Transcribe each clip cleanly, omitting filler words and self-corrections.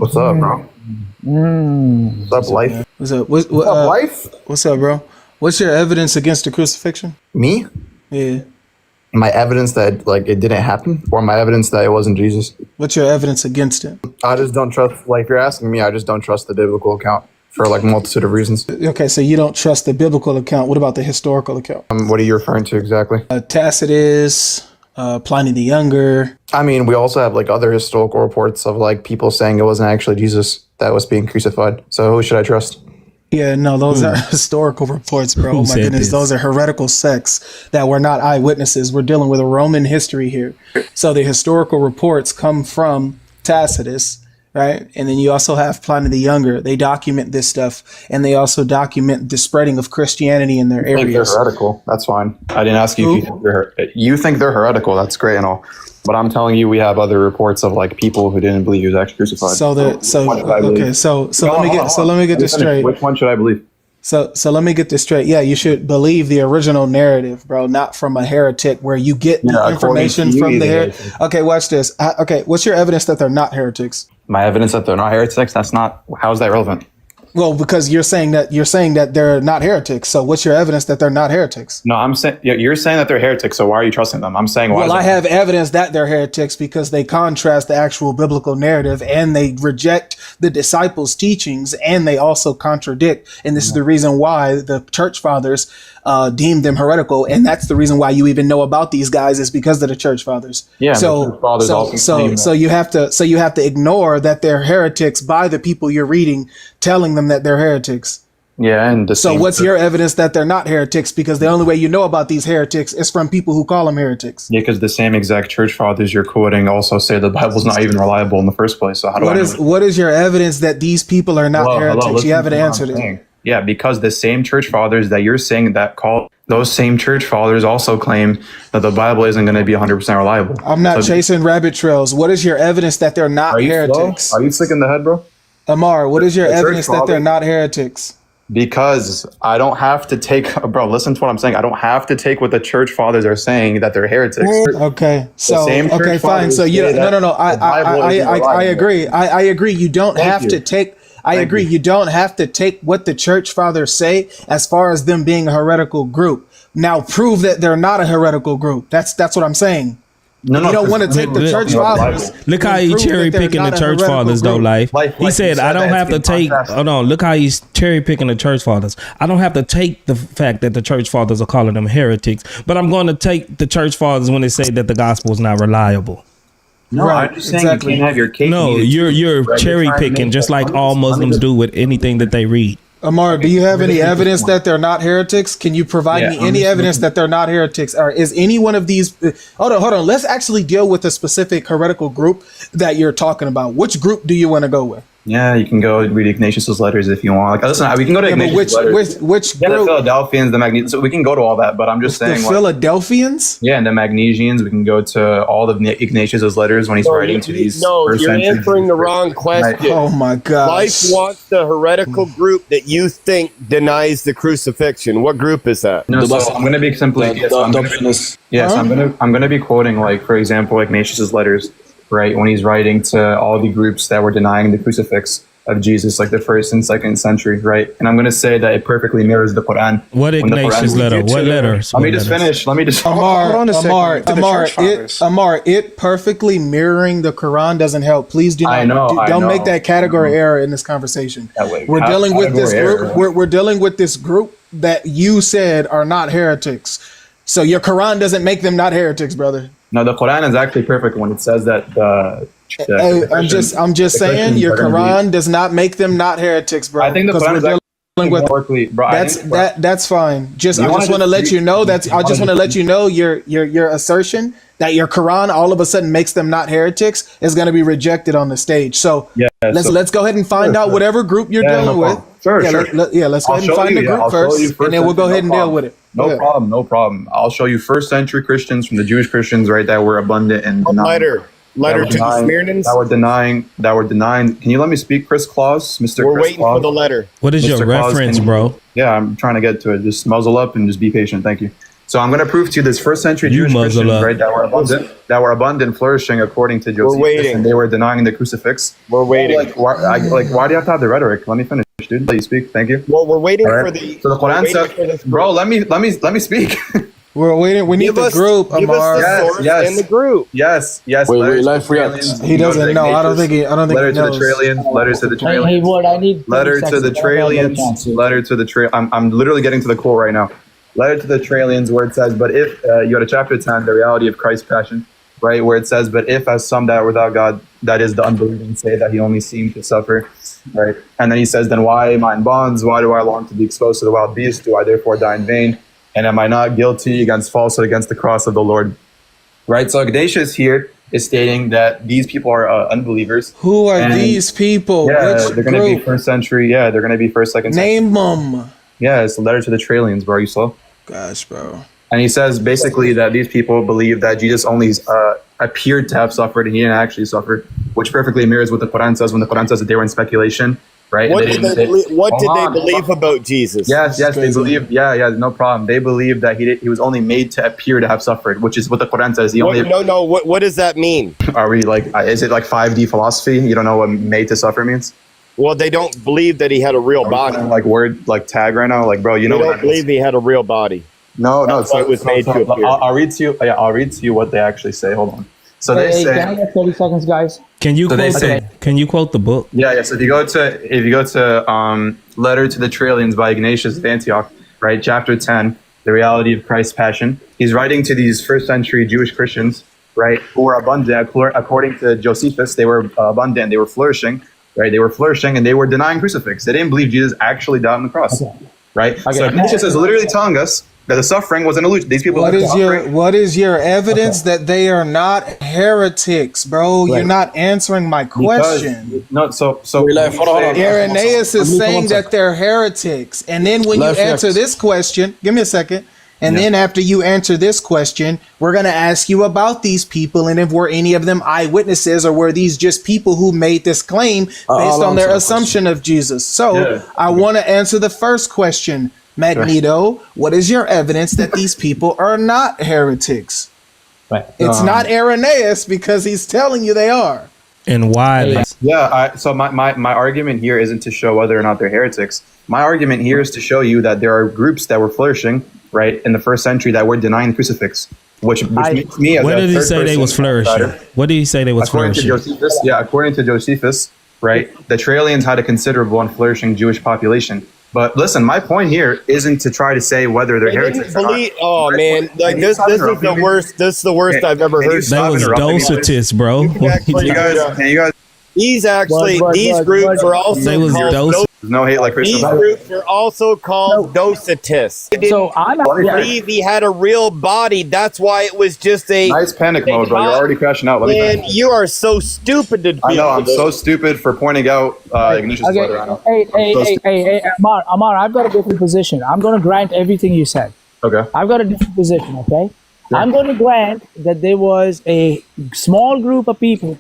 What's up, bro? What's up, life? What's up? What's up, life? What's up, bro? What's your evidence against the crucifixion? Me? Yeah. My evidence that like it didn't happen, or my evidence that it wasn't Jesus? What's your evidence against it? I just don't trust. Like you're asking me, I just don't trust the biblical account for like a multitude of reasons. Okay, so you don't trust the biblical account. What about the historical account? What are you referring to exactly? Tacitus, Pliny the Younger. I mean, we also have like other historical reports of like people saying it wasn't actually Jesus that was being crucified. So who should I trust? Yeah, no, those are historical reports, bro. Oh my goodness, those are heretical sects that were not eyewitnesses. We're dealing with a Roman history here. So the historical reports come from Tacitus, right? And then you also have Pliny the Younger. They document this stuff, and they also document the spreading of Christianity in their I think they're areas. heretical. That's fine. I didn't ask you if you think they're heretical. That's great and all. But I'm telling you, we have other reports of like people who didn't believe he was actually crucified. So let me get this straight. Which one should I believe? So let me get this straight. Yeah, you should believe the original narrative, bro, not from a heretic where you get the information from the heretic. Okay, watch this. Okay, what's your evidence that they're not heretics? My evidence that they're not heretics? That's not. How is that relevant? Well, because you're saying that they're not heretics. So what's your evidence that they're not heretics? No, I'm saying you're saying that they're heretics. So why are you trusting them? I'm saying why. Well, I have evidence that they're heretics because they contrast the actual biblical narrative and they reject the disciples' teachings and they also contradict. And this is the reason why the church fathers deemed them heretical, and that's the reason why you even know about these guys is because of the church fathers. Yeah. So you have to ignore that they're heretics by the people you're reading, telling them that they're heretics. Yeah, and so what's your evidence that they're not heretics? Because the only way you know about these heretics is from people who call them heretics. Yeah, because the same exact church fathers you're quoting also say the Bible's not even reliable in the first place. So what is your evidence that these people are not heretics? You haven't answered it. Yeah, because the same church fathers that you're saying that call, those same church fathers also claim that the Bible isn't going to be 100% reliable. I'm not chasing rabbit trails. What is your evidence that they're not heretics? Slow? Are you sick in the head, bro? Amar, what is your evidence that they're not heretics? Because I don't have to take, bro, listen to what I'm saying. I don't have to take what the church fathers are saying that they're heretics. Okay. So, okay, fine. So you no. I agree. I agree. You don't have to take. I agree. You don't have to take what the church fathers say as far as them being a heretical group. Now prove that they're not a heretical group. That's what I'm saying. No, you don't want to take the church fathers. Look how he's cherry picking the church fathers, though. Life. He said, "I don't have to take." Hold on. Look how he's cherry picking the church fathers. I don't have to take the fact that the church fathers are calling them heretics, but I'm going to take the church fathers when they say that the gospel is not reliable. No, right, I'm just saying you can't have your cake. No, you're cherry picking just like all Muslims do with anything that they read. Amar, do you have any evidence that they're not heretics? Can you provide me any evidence that they're not heretics? Or is any one of these... Hold on. Let's actually deal with a specific heretical group that you're talking about. Which group do you want to go with? Yeah, you can go read Ignatius's letters if you want. Like, listen, we can go to Ignatius' letters. Which group? The Philadelphians, the Magnesians. So we can go to all that, but I'm just saying... The Philadelphians? Yeah, and the Magnesians. We can go to all of Ignatius' letters when he's writing to these... No, you're answering the wrong question. Oh, my gosh. Life wants the heretical group that you think denies the crucifixion. What group is that? No, so I'm going to be simply... I'm going to be quoting, like, for example, Ignatius' letters, right, when he's writing to all the groups that were denying the crucifix of Jesus, like the 1st and 2nd century, right? And I'm going to say that it perfectly mirrors the Quran. What Ignatius letter? What letters? Let me just finish. Amar, it perfectly mirroring the Quran doesn't help. Please do not. Don't make that category error in this conversation. We're dealing with this group. We're dealing with this group that you said are not heretics. So your Quran doesn't make them not heretics, brother. No, the Quran is actually perfect when it says that I'm just saying your Quran does not make them not heretics, bro. I think the Quran is that's fine. I just want to let you know your assertion that your Quran all of a sudden makes them not heretics is going to be rejected on the stage. So let's go ahead and find out whatever group you're dealing with. Let's go ahead and find the group first, and then we'll go ahead and deal with it. No problem. I'll show you 1st century Christians from the Jewish Christians, right, that were abundant and letter to the Smirnans that were denying. Can you let me speak, Chris Claus, Mr. We're Chris waiting Claus? for the letter. What is your reference, bro? Yeah, I'm trying to get to it. Just muzzle up and just be patient. Thank you. So I'm going to prove to you this first century Jewish Christians, right, that were abundant, flourishing according to Josephus, and they were denying the crucifix. We're waiting. Why do you have to have the rhetoric? Let me finish, dude. Let you speak. Thank you. Well, we're waiting right. for the. So the Quran says, bro, let me speak. We're waiting. We need the group, Amar. Yes. In the group. Yes. Wait, life reacts. He doesn't know. I don't think he knows. Letter to the Trallians. Letter to the Trallians. Hey, Ward, I need letter to the Trallians. Letter to the Trallians. I'm literally getting to the quote right now. Letter to the Trallians, where it says, but if you go to chapter 10, the reality of Christ's passion, right, where it says, but if as some that are without God, that is the unbelieving, say that he only seemed to suffer, right? And then he says, then why am I in bonds? Why do I long to be exposed to the wild beasts? Do I therefore die in vain? And am I not guilty against falsehood, against the cross of the Lord? Right? So Ignatius here is stating that these people are unbelievers. Who are these people? Yeah, Which they're going to be first century. Yeah, they're going to be first, second century. Name them. Yeah, it's the letter to the Trallians, bro. Are you slow? Gosh, bro. And he says basically that these people believe that Jesus only appeared to have suffered and he didn't actually suffer, which perfectly mirrors what the Quran says when the Quran says that they were in speculation, right? What did they believe about Jesus? Yes, they believe. Yeah, no problem. They believe that he was only made to appear to have suffered, which is what the Quran says. What does that mean? Are we like? Is it like 5D philosophy? You don't know what made to suffer means? Well, they don't believe that he had a real body. Like word, like tag right now, like bro, you know. They don't believe he had a real body. No. So it was made to appear. I'll read to you. Yeah, I'll read to you what they actually say. Hold on. So they say. Can I get 30 seconds, guys? Can you quote the book? Yeah. So if you go to Letter to the Trallians by Ignatius of Antioch, right, chapter 10, the reality of Christ's passion. He's writing to these first century Jewish Christians, right, who were abundant. According to Josephus, they were abundant. They were flourishing. Right, they were flourishing and they were denying crucifix. They didn't believe Jesus actually died on the cross. Okay. Right, so Ignatius is literally telling us that the suffering was an illusion. These people. What is your evidence that they are not heretics, bro? Right. You're not answering my question. Irenaeus is saying that they're heretics, and then when you answer this question, give me a second. And then after you answer this question, we're going to ask you about these people and if were any of them eyewitnesses or were these just people who made this claim based on their assumption of Jesus. So I want to answer the first question, Magneto. What is your evidence that these people are not heretics? Right. It's not Irenaeus because he's telling you they are. And why? So my argument here isn't to show whether or not they're heretics. My argument here is to show you that there are groups that were flourishing, right, in the first century that were denying the crucifix, which makes me as Where did he say they was flourishing? What did he say they was flourishing? According to Josephus, right, the Trallians had a considerable and flourishing Jewish population. But listen, my point here isn't to try to say whether they're heretics or not. Man, like this is the worst. This is the worst I've ever heard. That was Docetists, bro. You guys. These groups are also no hate like Christian. These groups are also called Docetists. They didn't believe he had a real body. That's why it was just a nice panic mode, bro. You're already crashing out. Man, you are so stupid to. I know. I'm so stupid for pointing out Ignatius' letter. Hey, Amar, I've got a different position. I'm going to grant everything you said. Okay. I've got a different position. Okay. Yeah. I'm going to grant that there was a small group of people,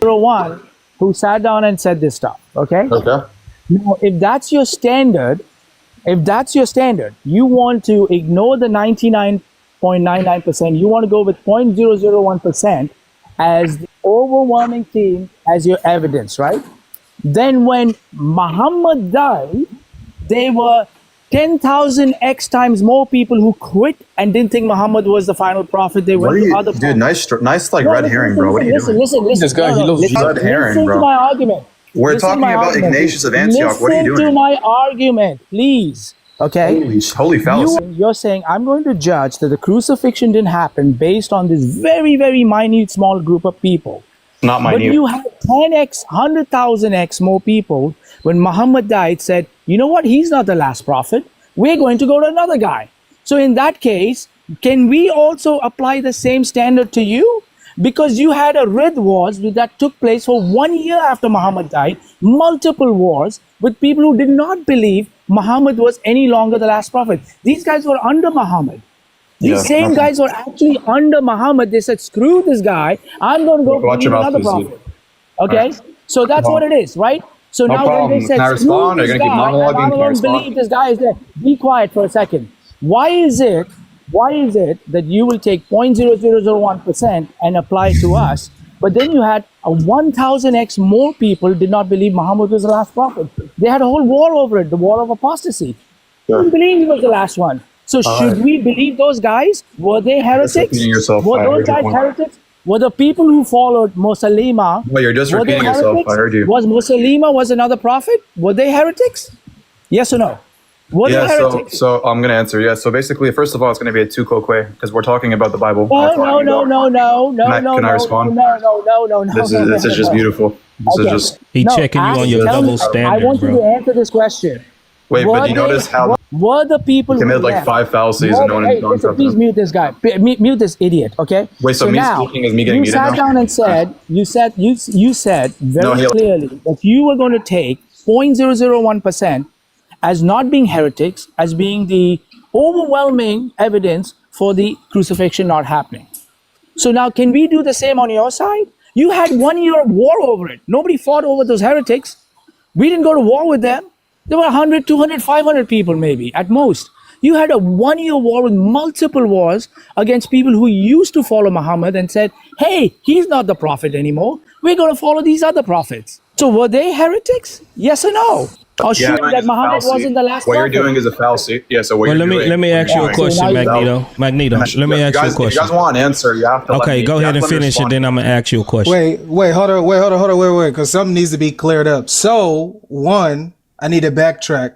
who sat down and said this stuff. Okay. Okay. Now, if that's your standard, you want to ignore the 99.99%, you want to go with 0.001% as the overwhelming thing as your evidence, right? Then when Muhammad died, there were 10,000 X times more people who quit and didn't think Muhammad was the final prophet. They went to other prophets. Dude, nice red herring, bro. What are you doing? Listen. This guy, he loves red herring, bro. To my argument. We're talking about Ignatius of Antioch. What are you doing? Listen to my argument, please. Okay? Holy fallacy. You're saying I'm going to judge that the crucifixion didn't happen based on this very, very minute small group of people. Not minute. But you have 10x, 100,000x more people when Muhammad died said, you know what? He's not the last prophet. We're going to go to another guy. So in that case, can we also apply the same standard to you? Because you had a Rid wars that took place for 1 year after Muhammad died, multiple wars with people who did not believe Muhammad was any longer the last prophet. These guys were under Muhammad. These same guys were actually under Muhammad. They said, screw this guy. I'm going to go for another prophet. Okay? Right. So that's what it is, right? So now when they said, screw this guy, I don't believe this guy is there. Be quiet for a second. Why is it why is it that you will take 0.0001% and apply it to us, but then you had a 1000x more people did not believe Muhammad was the last prophet? They had a whole war over it, the war of apostasy. They didn't believe he was the last one. So should we believe those guys? Were they heretics? Were those guys heretics? Were the people who followed Musaylima? Well, you're just repeating yourself. I heard you. Was Musaylima another prophet? Were they heretics? Yes or no? Were they heretics? So I'm going to answer. Yeah. So basically, first of all, it's going to be a tu quoque because we're talking about the Bible. No. Can I respond? No. This is just beautiful. This is just. He checking you on your double standard, I want you to answer this question. Wait, but you notice how were the people he committed like 5 fallacies and no one please mute this guy. Mute this idiot, okay? Wait, so me now, speaking is me getting muted now? You sat down and said, you said very clearly that you were going to take 0.001% as not being heretics, as being the overwhelming evidence for the crucifixion not happening. So now can we do the same on your side? You had 1 year of war over it. Nobody fought over those heretics. We didn't go to war with them. There were 100, 200, 500 people maybe at most. You had a 1 year war with multiple wars against people who used to follow Muhammad and said, hey, he's not the prophet anymore. We're going to follow these other prophets. So were they heretics? Yes or no? Or sure that Muhammad wasn't the last prophet? What you're doing is a fallacy. Yeah, so let me ask you a question, Magneto. Let me ask you a question. If you guys want an answer, you have to go ahead and finish it, then I'm going to ask you a question. Wait, hold on, because something needs to be cleared up. So, one, I need to backtrack.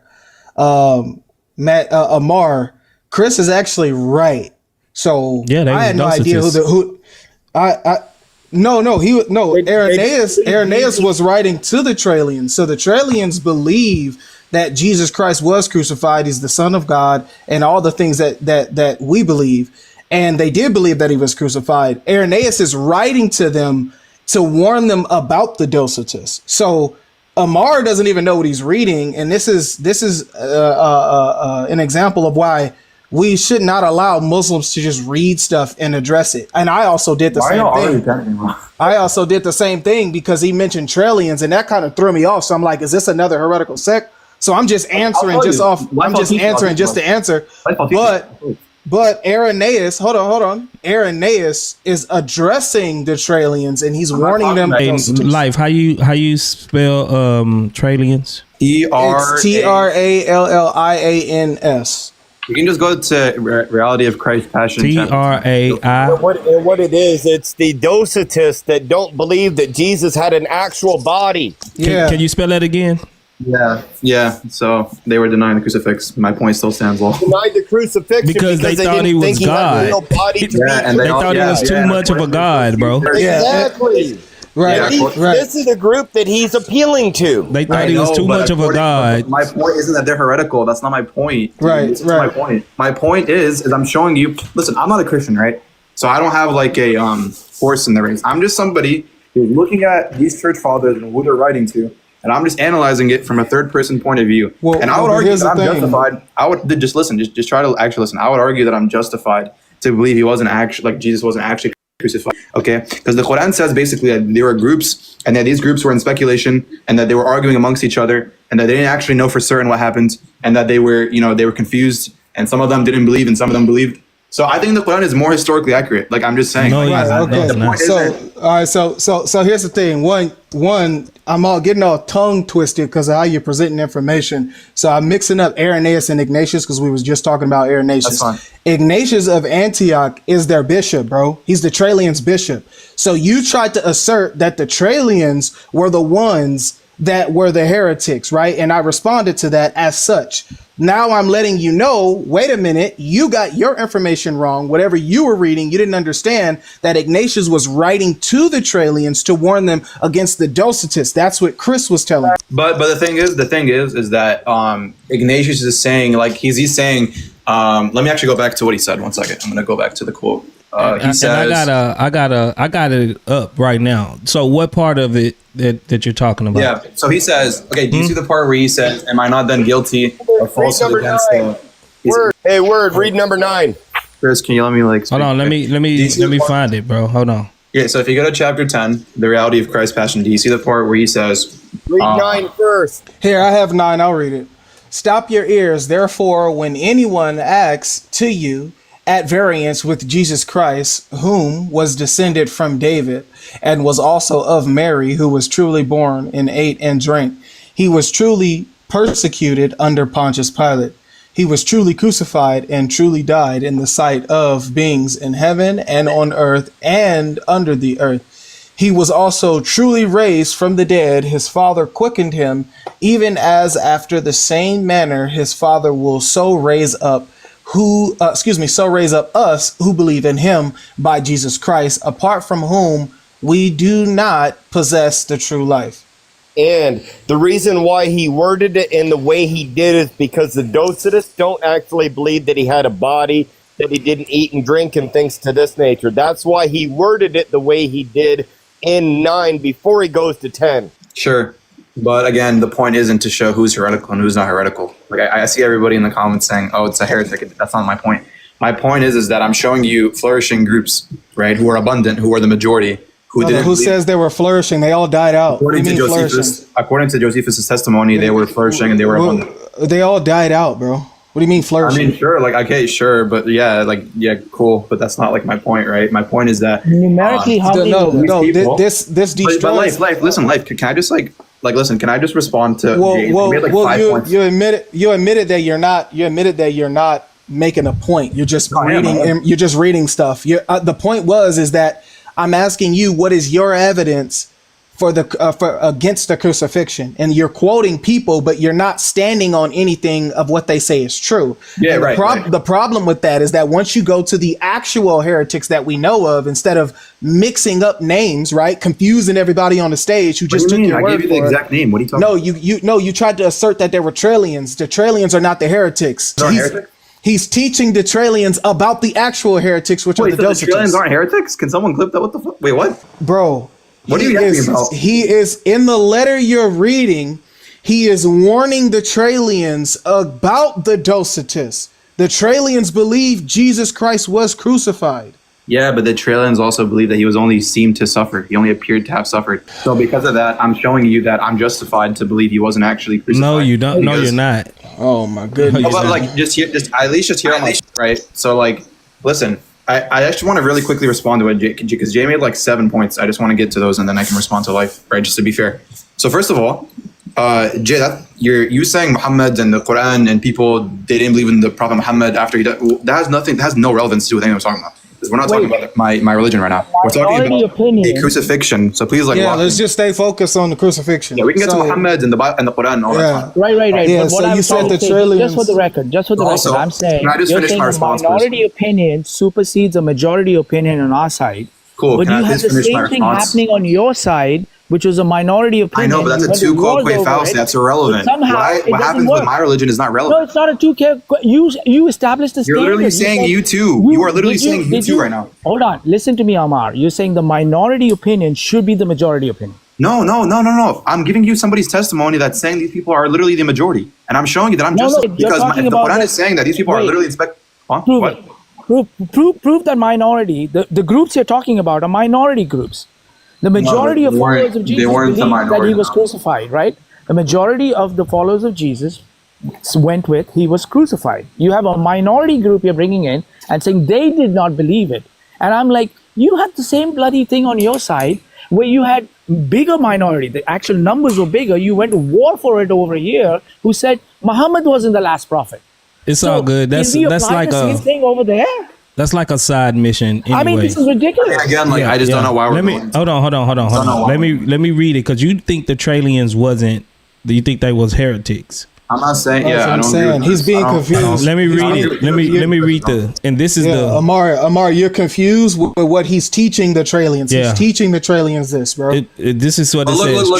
Amar, Chris is actually right. So I had no idea Irenaeus was writing to the Trallians. So the Trallians believe that Jesus Christ was crucified. He's the Son of God and all the things that we believe. And they did believe that he was crucified. Irenaeus is writing to them to warn them about the Docetists. So Amar doesn't even know what he's reading, and this is an example of why we should not allow Muslims to just read stuff and address it. And I also did the same thing. I also did the same thing because he mentioned Trallians, and that kind of threw me off. So I'm like, is this another heretical sect? So I'm just answering just to answer. But Irenaeus, hold on. Irenaeus is addressing the Trallians, and he's warning them. Life, how you spell Trallians? It's Trallians. You can just go to Reality of Christ Passion. TRAI. What it is, it's the Docetists that don't believe that Jesus had an actual body. Can you spell that again? Yeah. So they were denying the crucifix. My point still stands. Well, denied the crucifixion because they thought he was God. And they thought he was too much of a God, bro. Exactly. Right. This is the group that he's appealing to. They thought he was too much of a God. My point isn't that they're heretical. That's not my point. Right. My point. My point is I'm showing you. Listen, I'm not a Christian, right? So I don't have like a horse in the race. I'm just somebody who's looking at these church fathers and who they're writing to. And I'm just analyzing it from a third-person point of view. And I would argue that I'm justified. I would just listen. Just try to actually listen. I would argue that I'm justified to believe he wasn't actually, like Jesus wasn't actually crucified. Okay, because the Quran says basically that there were groups, and that these groups were in speculation, and that they were arguing amongst each other, and that they didn't actually know for certain what happened, and that they were confused, and some of them didn't believe, and some of them believed. So I think the Quran is more historically accurate. Like I'm just saying. So here's the thing. One, I'm all getting all tongue twisted because of how you're presenting information. So I'm mixing up Irenaeus and Ignatius because we was just talking about Irenaeus. That's fine. Ignatius of Antioch is their bishop, bro. He's the Trallians' bishop. So you tried to assert that the Trallians were the ones that were the heretics, right? And I responded to that as such. Now I'm letting you know, wait a minute, you got your information wrong. Whatever you were reading, you didn't understand that Ignatius was writing to the Trallians to warn them against the Docetists. That's what Chris was telling me. But the thing is that Ignatius is saying, like he's saying, let me actually go back to what he said. 1 second. I'm going to go back to the quote. He says, I got it up right now. So what part of it that you're talking about? Yeah. So he says, okay, do you see the part where he says, am I not then guilty of falsehood against the Word, read number 9. Chris, can you let me hold on, let me find it, bro. Hold on. Yeah, so if you go to chapter 10, the reality of Christ's passion, do you see the part where he says, read 9 first. Here, I have 9, I'll read it. Stop your ears, therefore, when anyone asks to you, at variance with Jesus Christ, whom was descended from David, and was also of Mary, who was truly born and ate and drank. He was truly persecuted under Pontius Pilate. He was truly crucified and truly died in the sight of beings in heaven and on earth and under the earth. He was also truly raised from the dead. His Father quickened him, even as after the same manner his Father will so raise up us who believe in him by Jesus Christ, apart from whom we do not possess the true life. And the reason why he worded it in the way he did is because the Docetists don't actually believe that he had a body, that he didn't eat and drink and things to this nature. That's why he worded it the way he did in 9 before he goes to 10. Sure. But again, the point isn't to show who's heretical and who's not heretical. Like I see everybody in the comments saying, "Oh, it's a heretic." That's not my point. My point is that I'm showing you flourishing groups, right, who are abundant, who are the majority, who says they were flourishing. They all died out. According to Josephus' testimony, they were flourishing and they were abundant. They all died out, bro. What do you mean flourishing? I mean, sure, like, okay, sure, but yeah, cool, but that's not like my point, right? My point is that numerically, how many? This destroys. Life. Listen, life. Can I just listen? Can I just respond to? You admitted that you're not. You admitted that you're not making a point. You're just reading. You're just reading stuff. The point is that I'm asking you, what is your evidence for against the crucifixion? And you're quoting people, but you're not standing on anything of what they say is true. Yeah, The problem with that is that once you go to the actual heretics that we know of, instead of mixing up names, right, confusing everybody on the stage who just took your word for it. I gave you the exact name. What are you talking about? You tried to assert that they were Trallians. The Trallians are not the heretics. He's teaching the Trallians about the actual heretics, which are the Docetists. The Trallians aren't heretics? Can someone clip that? What the fuck? Wait, what? Bro. What are you asking about? He is, in the letter you're reading, he is warning the Trallians about the Docetists. The Trallians believe Jesus Christ was crucified. Yeah, but the Trallians also believe that he was only seemed to suffer. He only appeared to have suffered. So because of that, I'm showing you that I'm justified to believe he wasn't actually crucified. No, you don't. No, you're not. Oh my goodness. No, but like, just at least hear my right. So like, listen. I actually want to really quickly respond to it because Jay made like 7 points. I just want to get to those and then I can respond to life, right? Just to be fair. So first of all, Jay, you saying Muhammad and the Quran and people, they didn't believe in the Prophet Muhammad after he died. That has no relevance to what I'm talking about. We're not talking about my religion right now. We're talking about a crucifixion. So please, let's just stay focused on the crucifixion. Yeah, we can get to Muhammad and the Quran and all that. Right. Yeah, but what I'm saying, just for the record, I'm saying you're saying a minority opinion supersedes a majority opinion on our side. Cool. But you have the same thing happening on your side, which was a minority opinion. I know, but that's a two-quote fallacy. That's irrelevant. What happens with my religion is not relevant. No, it's not a two-quote. You established the standard. You're literally saying you too. You are literally saying you too right now. Hold on. Listen to me, Amar. You're saying the minority opinion should be the majority opinion. No. I'm giving you somebody's testimony that's saying these people are literally the majority. And I'm showing you that I'm just because the Quran is saying that these people are literally Prove that minority. The groups you're talking about are minority groups. The majority of followers of Jesus believed that he was crucified, right? The majority of the followers of Jesus went with he was crucified. You have a minority group you're bringing in and saying they did not believe it. And I'm like, you had the same bloody thing on your side where you had bigger minority. The actual numbers were bigger. You went to war for it over here who said Muhammad wasn't the last prophet. It's all good. That's like the same thing over there. That's like a side mission. Anyway. I mean, this is ridiculous. Again, I just don't know why we're going. Hold on. Let me read it because you think the Trallians wasn't. Do you think they was heretics? I'm not saying. Yeah, I'm saying he's being confused. Let me read it. Let me read the. And this is the. Amar, you're confused with what he's teaching the Trallians. Yeah. He's teaching the Trallians this, bro. This is what it says.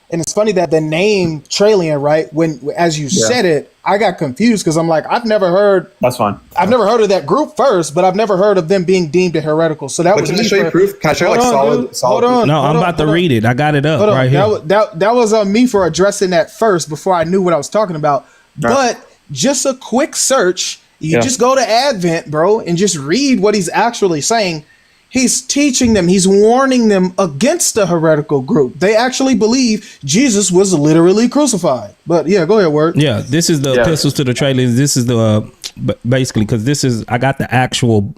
And it's funny that the name Trallian, right? As you said it, I got confused because I'm like, I've never heard. That's fine. I've never heard of that group first, but I've never heard of them being deemed a heretical. So that was. Can I show you proof? Can I show solid? Hold on. No, I'm about to read it. I got it up right here. That was on me for addressing that first before I knew what I was talking about. Right. But just a quick search, you just go to Advent, bro, and just read what he's actually saying. He's teaching them, he's warning them against the heretical group. They actually believe Jesus was literally crucified. But yeah, go ahead, Word. Yeah, this is the epistles to the Trallians. This is the basically, because this is, I got the actual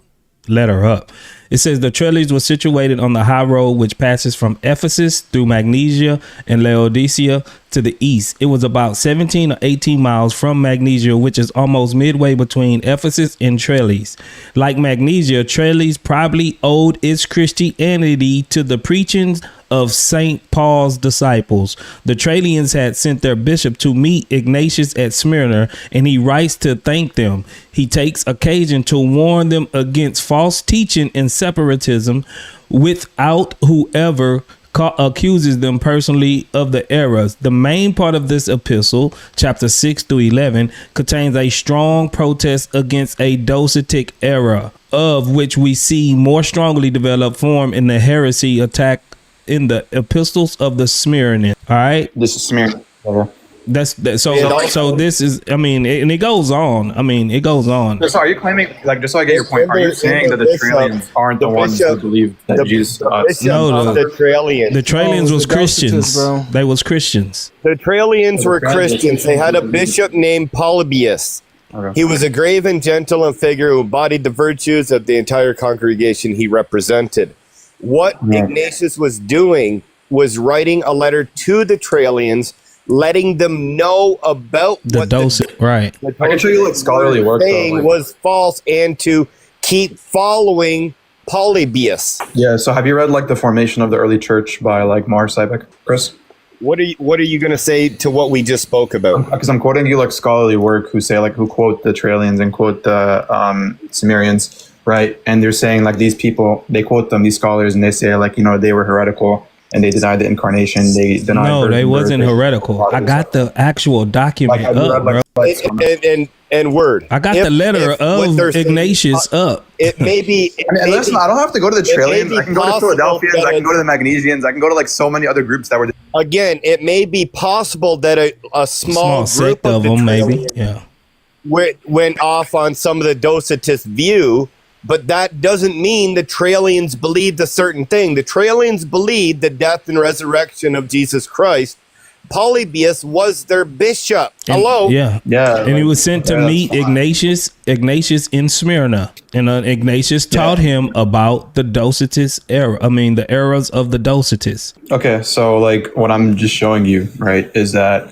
letter up. It says the Trallians were situated on the high road which passes from Ephesus through Magnesia and Laodicea to the east. It was about 17 or 18 miles from Magnesia, which is almost midway between Ephesus and Tralles. Like Magnesia, Tralles probably owed its Christianity to the preachings of St. Paul's disciples. The Trallians had sent their bishop to meet Ignatius at Smyrna, and he writes to thank them. He takes occasion to warn them against false teaching and separatism, without whoever accuses them personally of the errors. The main part of this epistle, chapter 6 through 11, contains a strong protest against a docetic error, of which we see more strongly developed form in the heresy attack in the epistles of the Smyrna. All right, This is Smyrna. Okay. that's that. So this is, I mean, and it goes on. I mean, it goes on. So are you claiming, like, just so I get your point, are you saying that the Trallians aren't the ones who believe that Jesus? No, the Trallians. The Trallians was the Docetists, Christians. bro. They was Christians. The Trallians were Christians. They had a bishop named Polybius. Okay. He was a grave and gentle figure who embodied the virtues of the entire congregation he represented. What Ignatius was doing was writing a letter to the Trallians, letting them know about The what docet, right? I can show you like scholarly work. saying Though, like, was false, and to keep following Polybius. yeah. So have you read like the Formation of the Early Church by like Mar Siebeck, Chris? What are you going to say to what we just spoke about? Because I'm quoting you like scholarly work who say like who quote the Trallians and quote the Cimmerians. Right, and they're saying like these people, they quote them, these scholars, and they say like, you know, they were heretical and they denied the incarnation. They denied. No, they wasn't heretical. I got the actual document Like, have you up, read, bro. like, And word. I got If- the letter if what of they're saying- Ignatius up. It may be. I mean, listen, I don't have to go to the it may Trallians. be I can go to possible Philadelphians. that I can go to the Magnesians. I can go to like so many other groups that were. Again, it may be possible that a small Sect group of of the them, maybe. Trallians Yeah. went off on some of the Docetist view, but that doesn't mean the Trallians believed a certain thing. The Trallians believed the death and resurrection of Jesus Christ. Polybius was their bishop. Hello. Yeah. Yeah, And he was sent to meet Ignatius in Smyrna. And Ignatius taught him about the Docetist error. I mean, the errors of the Docetists. Okay, so like what I'm just showing you, right, is that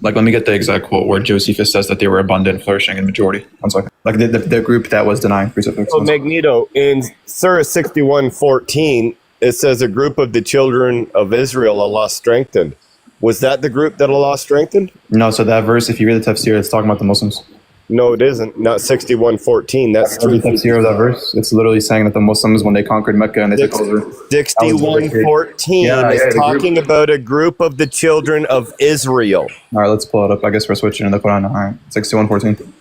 like let me get the exact quote where Josephus says that they were abundant, flourishing, and majority. One second. Like the group that was denying crucifix. So Magneto, in Surah 61:14, it says a group of the children of Israel Allah strengthened. Was that the group that Allah strengthened? No, so that verse, if you read the tafsir, it's talking about the Muslims. No, it isn't. Not 61:14. That's Read the tafsir of that verse. It's literally saying that the Muslims, when they conquered Mecca and they took over. 61:14 is talking about a group of the children of Israel. All right, let's pull it up. I guess we're switching in the Quran. All right, 61:14.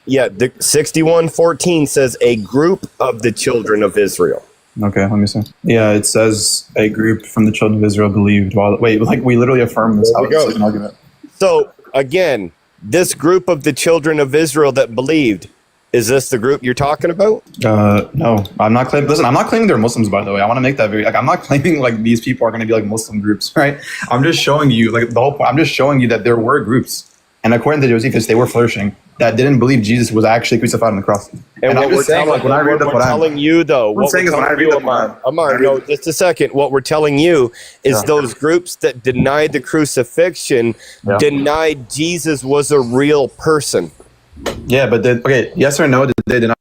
Yeah, the 61:14 says a group of the children of Israel. Okay, let me see. Yeah, it says a group from the children of Israel believed. Wait, like we literally affirm this. There we go. An argument. So again, this group of the children of Israel that believed, is this the group you're talking about? No, I'm not claiming. Listen, I'm not claiming they're Muslims. By the way, I want to make that very. Like, I'm not claiming like these people are going to be like Muslim groups, right? I'm just showing you like the whole point. I'm just showing you that there were groups, and according to Josephus, they were flourishing that didn't believe Jesus was actually crucified on the cross. And I'm just saying, like when I read the what we're Quran, telling you though, what I'm saying is when I read the Quran, Amar, no, just a second. What we're telling you is those groups that denied the crucifixion denied Jesus was a real person. Yeah, but okay, yes or no? Did they deny?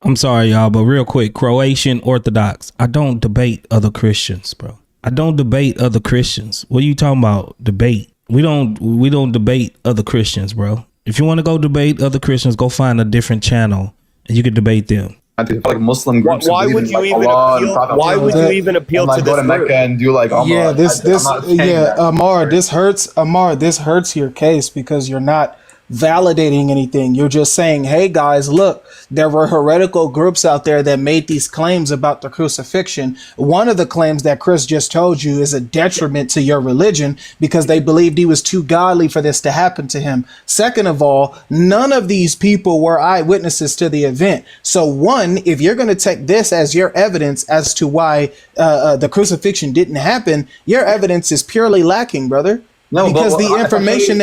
I'm sorry, y'all, but real quick, Croatian Orthodox. I don't debate other Christians, bro. I don't debate other Christians. What are you talking about? Debate? We don't debate other Christians, bro. If you want to go debate other Christians, go find a different channel and you can debate them. Like Muslim groups. Why would you even appeal? Why would you even appeal to like, go to this Mecca group? and do like Yeah, I'm not saying that. Amar, this hurts your case because you're not validating anything. You're just saying, hey guys, look, there were heretical groups out there that made these claims about the crucifixion. One of the claims that Chris just told you is a detriment to your religion because they believed he was too godly for this to happen to him. Second of all, none of these people were eyewitnesses to the event. So one, if you're going to take this as your evidence as to why the crucifixion didn't happen, your evidence is purely lacking, brother. No, because the information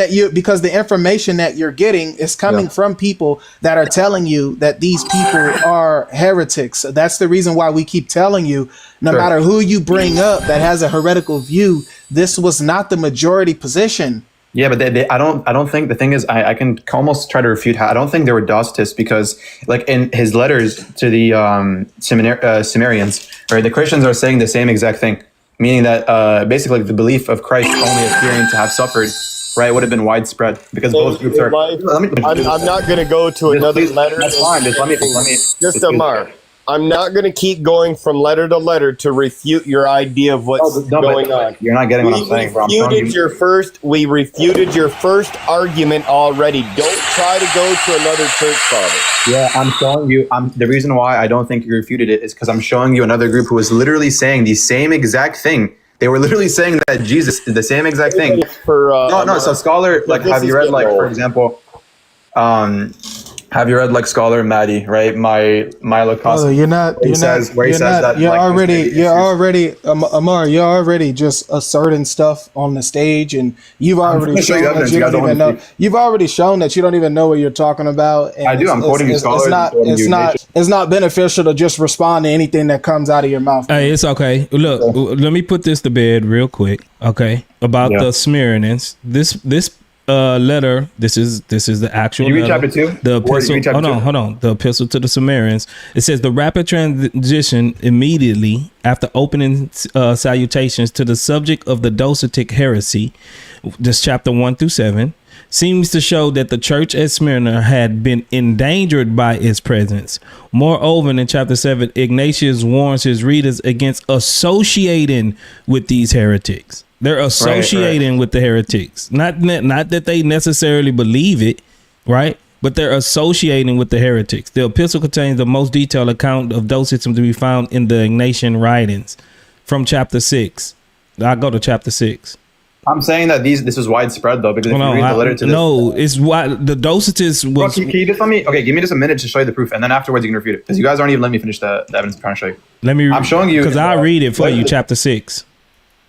that you're getting is coming from people that are telling you that these people are heretics. So that's the reason why we keep telling you, no matter who you bring up that has a heretical view, this was not the majority position. Yeah, but I don't think the thing is I can almost try to refute how I don't think they were Docetists because like in his letters to the Cimmerians, right, the Christians are saying the same exact thing. Meaning that basically the belief of Christ only appearing to have suffered, right, would have been widespread because both groups are. I'm not going to go to another letter. That's fine. Just Amar. I'm not going to keep going from letter to letter to refute your idea of what's going on. You're not getting what I'm saying, bro. We refuted your first argument already. Don't try to go to another church father. Yeah, I'm showing you. The reason why I don't think you refuted it is because I'm showing you another group who was literally saying the same exact thing. They were literally saying that Jesus did the same exact thing. So scholar, like, have you read, like, for example, have you read like Scholar Maddie, right? Milo Costa. Amar, you're already just asserting stuff on the stage, and you've already shown that you don't even know. You've already shown that you don't even know what you're talking about. And I do. I'm quoting you, scholars. It's not beneficial to just respond to anything that comes out of your mouth. Hey, it's okay. Look, let me put this to bed real quick. Okay, about the Cimmerians. This letter. This is the actual. Can you read letter. chapter 2? The epistle. Hold on. The epistle to the Cimmerians. It says the rapid transition immediately after opening salutations to the subject of the Docetic heresy. This chapter 1 through 7 seems to show that the church at Smyrna had been endangered by its presence. Moreover, in chapter 7, Ignatius warns his readers against associating with these heretics. They're associating with the heretics. Not that they necessarily believe it, right? But they're associating with the heretics. The epistle contains the most detailed account of Docetism to be found in the Ignatian writings from chapter 6. I'll go to chapter 6. I'm saying that this is widespread though, because if you read the letter to this, it's why the Docetists was. Can you just let me? Okay, give me just a minute to show you the proof, and then afterwards you can refute it, because you guys aren't even letting me finish the evidence I'm trying to show you. I'm showing you because I read it for you. Chapter 6.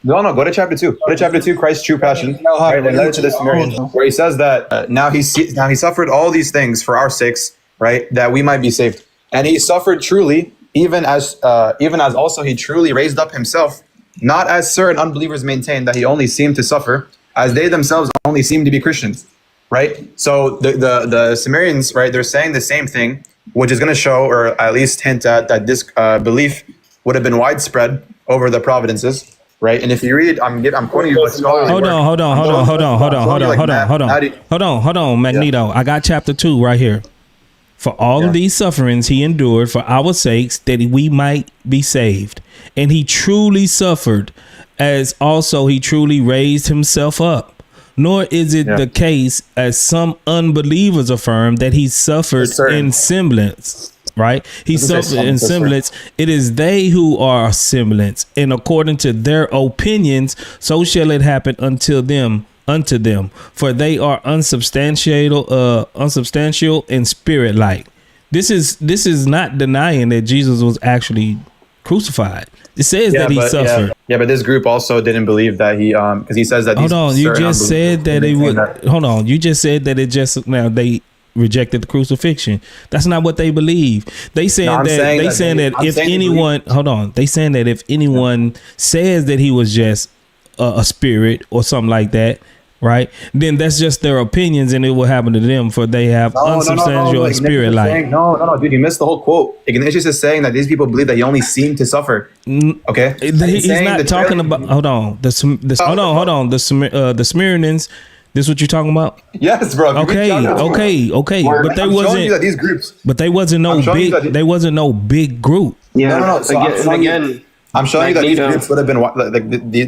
No, go to chapter 2. Go to chapter 2, Christ's true passion. Right, letter to the Cimmerians, where he says that now he suffered all these things for our sakes, right, that we might be saved, and he suffered truly, even as also he truly raised up himself. Not as certain unbelievers maintain that he only seemed to suffer, as they themselves only seem to be Christians, right? So the Cimmerians, right, they're saying the same thing, which is going to show, or at least hint at, that this belief would have been widespread over the providences, right? And if you read, I'm quoting you. Hold on, Magneto. I got chapter 2 right here. For all of these sufferings he endured for our sakes, that we might be saved. And he truly suffered, as also he truly raised himself up. Nor is it the case, as some unbelievers affirm, that he suffered in semblance. Right? He suffered in semblance. It is they who are semblance. And according to their opinions, so shall it happen unto them, for they are unsubstantial and spirit-like. This is not denying that Jesus was actually crucified. It says that he suffered. Yeah, but this group also didn't believe that he because he says that. Hold on, you just said that it would. Hold on, you just said that it just now they rejected the crucifixion. That's not what they believe. They saying that if anyone says that he was just a spirit or something like that, right, then that's just their opinions and it will happen to them, for they have unsubstantial and spirit like. No, dude, you missed the whole quote. Ignatius is saying that these people believe that he only seemed to suffer. Okay, he's not talking about. Hold on, the Cimmerians. This what you're talking about? Yes, bro. Okay. But they wasn't these groups. But they wasn't no big. They wasn't no big group. Yeah. No. So I'm showing you that these groups would have been like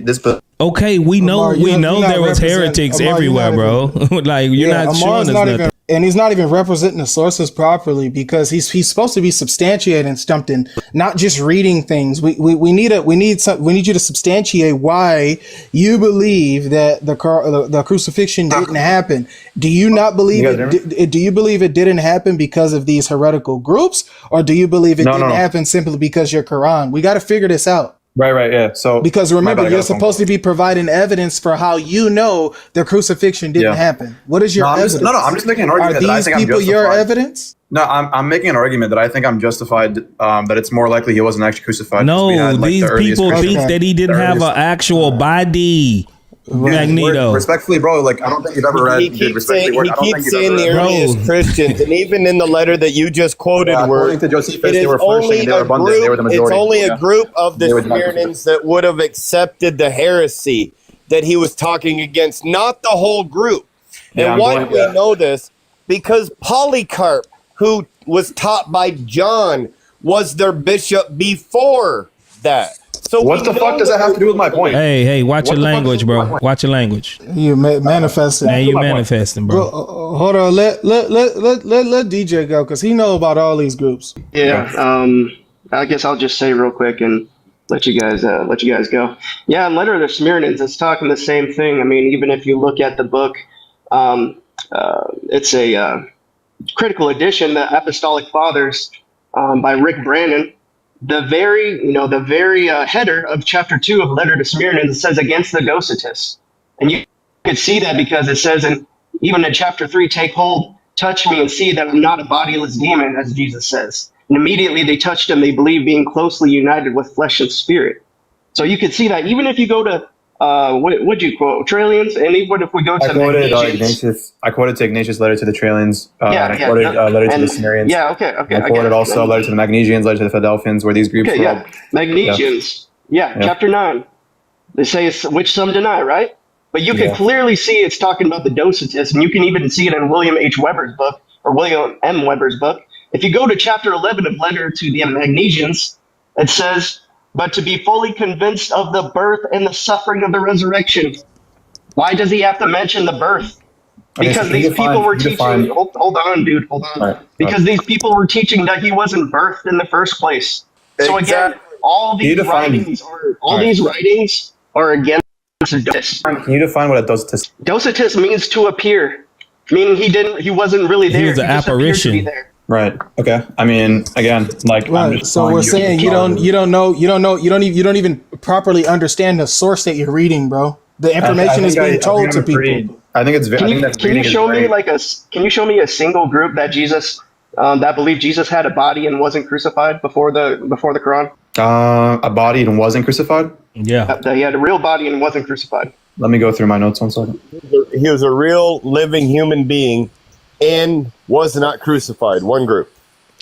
this Okay, we know Amar, you're not there was represent- heretics Amar, you're everywhere, not bro. Like you're not Amar's showing us not nothing. and he's not even representing the sources properly because he's supposed to be substantiating something, not just reading things. We need you to substantiate why you believe that the crucifixion didn't happen. Do you not believe it? Do you believe it didn't happen because of these heretical groups, or do you believe it didn't happen simply because your Quran? We got to figure this out. Right, yeah. So because remember, you're supposed to be providing evidence for how you know the crucifixion didn't happen. What is your evidence? I'm just making an argument. Are these people your evidence? No, I'm making an argument that I think I'm justified. That it's more likely he wasn't actually crucified. No, these people think that he didn't have an actual body. Magneto. Respectfully, bro, like I don't think you've ever read. He keeps saying the earliest Christians, and even in the letter that you just quoted, according to Josephus, it is they were flourishing and they were abundant. They were the majority. It's only a group of the Samaritans that would have accepted the heresy that he was talking against, not the whole group. And why do we know this? Because Polycarp, who was taught by John, was their bishop before that. So what the fuck does that have to do with my point? Hey, watch your language, bro. Watch your language. You manifesting. Man, you manifesting, bro. Hold on, let DJ go because he know about all these groups. Yeah, I guess I'll just say real quick and let you guys go. Yeah, in Letter of the Samaritans, it's talking the same thing. I mean, even if you look at the book, it's a critical edition, the Apostolic Fathers by Rick Brannon. The very header of chapter 2 of Letter to Samaritans says against the Docetists. And you can see that because it says, even in chapter 3, take hold, touch me and see that I'm not a bodiless demon, as Jesus says. And immediately they touched him, they believed, being closely united with flesh and spirit. So you can see that even if you go to, what'd you quote, Trallians? And even if we go to Ignatius, I quoted to Ignatius' letter to the Trallians, and I quoted letter to the Sumerians. Yeah, okay. I quoted also letter to the Magnesians, letter to the Philadelphians, where these groups were all... Magnesians. Yeah, chapter 9. They say, which some deny, right? But you can clearly see it's talking about the Docetists, and you can even see it in William H. Weber's book, or William M. Weber's book. If you go to chapter 11 of letter to the Magnesians, it says... but to be fully convinced of the birth and the suffering of the resurrection. Why does he have to mention the birth? Because these people were teaching, hold on, dude, hold on. Right. Because these people were teaching that he wasn't birthed in the first place. So again, all these writings are against Docetists. Can you define what a Docetist? Docetist means to appear, meaning he wasn't really there. He was an apparition. Right. Okay. I mean, again, like, right. So we're saying you don't even properly understand the source that you're reading, bro. The information is being told to people. I think it's very. Can you show me a single group that Jesus that believed Jesus had a body and wasn't crucified before the Quran? A body and wasn't crucified? Yeah. That he had a real body and wasn't crucified. Let me go through my notes 1 second. He was a real living human being and was not crucified. One group.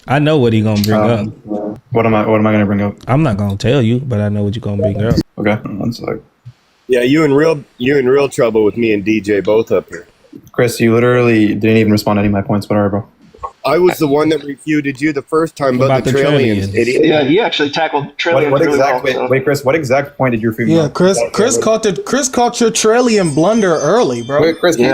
I know what he gonna bring up. What am I gonna bring up? I'm not gonna tell you, but I know what you're gonna bring up. Okay, 1 sec. Yeah, you in real trouble with me and DJ both up here. Chris, you literally didn't even respond to any of my points. Whatever, bro. I was the one that refuted you the first time about the Trallians. Yeah, he actually tackled Trallians. Wait, Chris, what exact point did you refute? Yeah, Chris caught your Trallian blunder early, bro. Wait, Chris, can you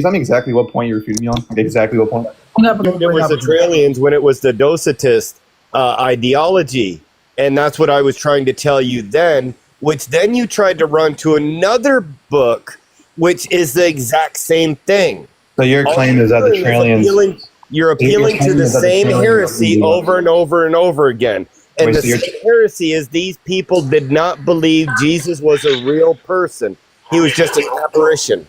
tell me exactly what point you refuted me on? Like, exactly what point? It was the Trallians when it was the Docetist ideology, and that's what I was trying to tell you then. Which then you tried to run to another book, which is the exact same thing. So your claim is that the Trallians... You're appealing to the same heresy over and over and over again. And the same heresy is these people did not believe Jesus was a real person. He was just an apparition.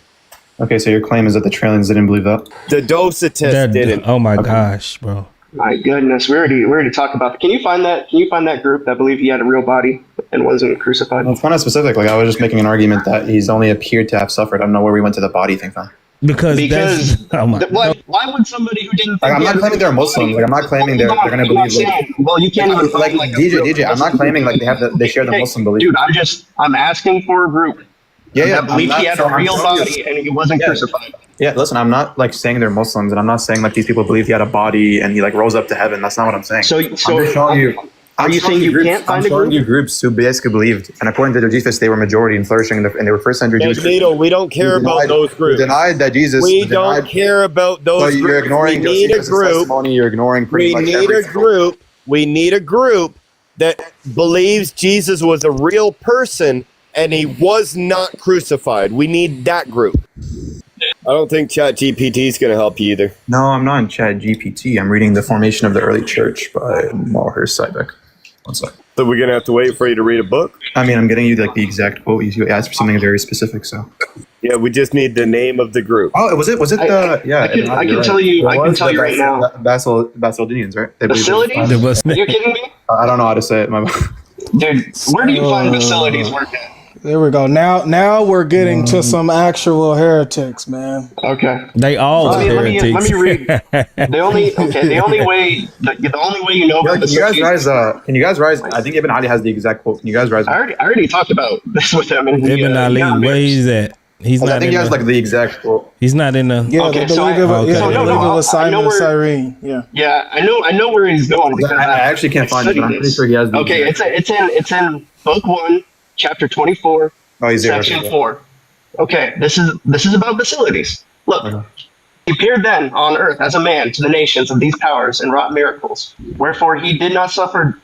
Okay, so your claim is that the Trallians didn't believe that? The Docetists didn't. Oh my gosh, bro. My goodness, we already talked about that. Can you find that group that believed he had a real body and wasn't crucified? Well, it's not specific. Like, I was just making an argument that he's only appeared to have suffered. I don't know where we went to the body thing from. Because why would somebody who didn't think I'm not claiming they're Muslims. Like, I'm not claiming they're going to believe. Well, you can't even like DJ. I'm not claiming like they share the Muslim belief. Dude, I'm asking for a group. That believed he had a real body and he wasn't crucified. Yeah, listen, I'm not like saying they're Muslims, and I'm not saying like these people believe he had a body and he like rose up to heaven. That's not what I'm saying. So I'm just showing you. Are you saying you can't find a showing group? you groups who basically believed, and according to Josephus, they were majority and flourishing, and they were first century Jewish. Magneto, we don't care about those groups. Denied that Jesus. We don't care about those groups. So you're ignoring we need a Josephus' group. testimony. You're ignoring pretty much everything. We need a group that believes Jesus was a real person and he was not crucified. We need that group. I don't think ChatGPT is going to help you either. No, I'm not in ChatGPT. I'm reading The Formation of the Early Church by Malheur Siebeck. One sec. So we're going to have to wait for you to read a book? I mean, I'm getting you like the exact quote. You asked for something very specific, so. Yeah, we just need the name of the group. Oh, was it yeah. I can tell you right now. Basildinians, right? Facilities? Are you kidding me? I don't know how to say it. Dude, where do you find facilities work at? There we go. Now we're getting to some actual heretics, man. Okay. They all heretics. Let me read. The only way you know about can you guys rise? I think Ibn Ali has the exact quote. Can you guys rise? I already talked about this with him. Ibn Ali, where is that? He's not. I think he has like the exact quote. He's not in the. Yeah, okay, so it was Simon Cyrene. Yeah, I know where he's going. I actually can't find it, but I'm pretty sure he has. Okay, it's in book 1, chapter 24, section 4. Okay, this is about facilities. Look, he appeared then on earth as a man to the nations of these powers and wrought miracles. Wherefore he did not suffer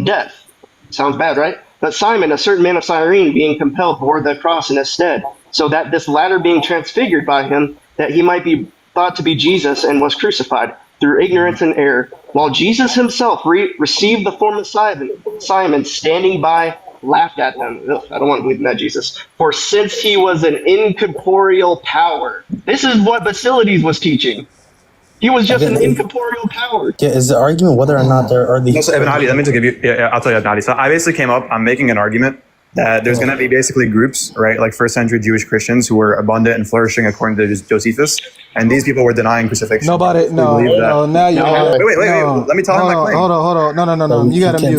death. Sounds bad, right? But Simon, a certain man of Cyrene, being compelled, bore the cross in his stead, so that this latter being transfigured by him, that he might be thought to be Jesus, and was crucified through ignorance and error. While Jesus himself received the form of Simon, standing by, laughed at them. Ugh, I don't want to believe in that Jesus. For since he was an incorporeal power. This is what Basilides was teaching. He was just an incorporeal power. Yeah, is the argument whether or not there are these... So, Ibn Ali, let me just give you... Yeah, I'll tell you, Ibn Ali. So I basically came up, I'm making an argument that there's going to be basically groups, right, like first century Jewish Christians who were abundant and flourishing according to Josephus, and these people were denying crucifixion. Now you're... Wait, let me tell him my claim. Hold on. No, you gotta mute.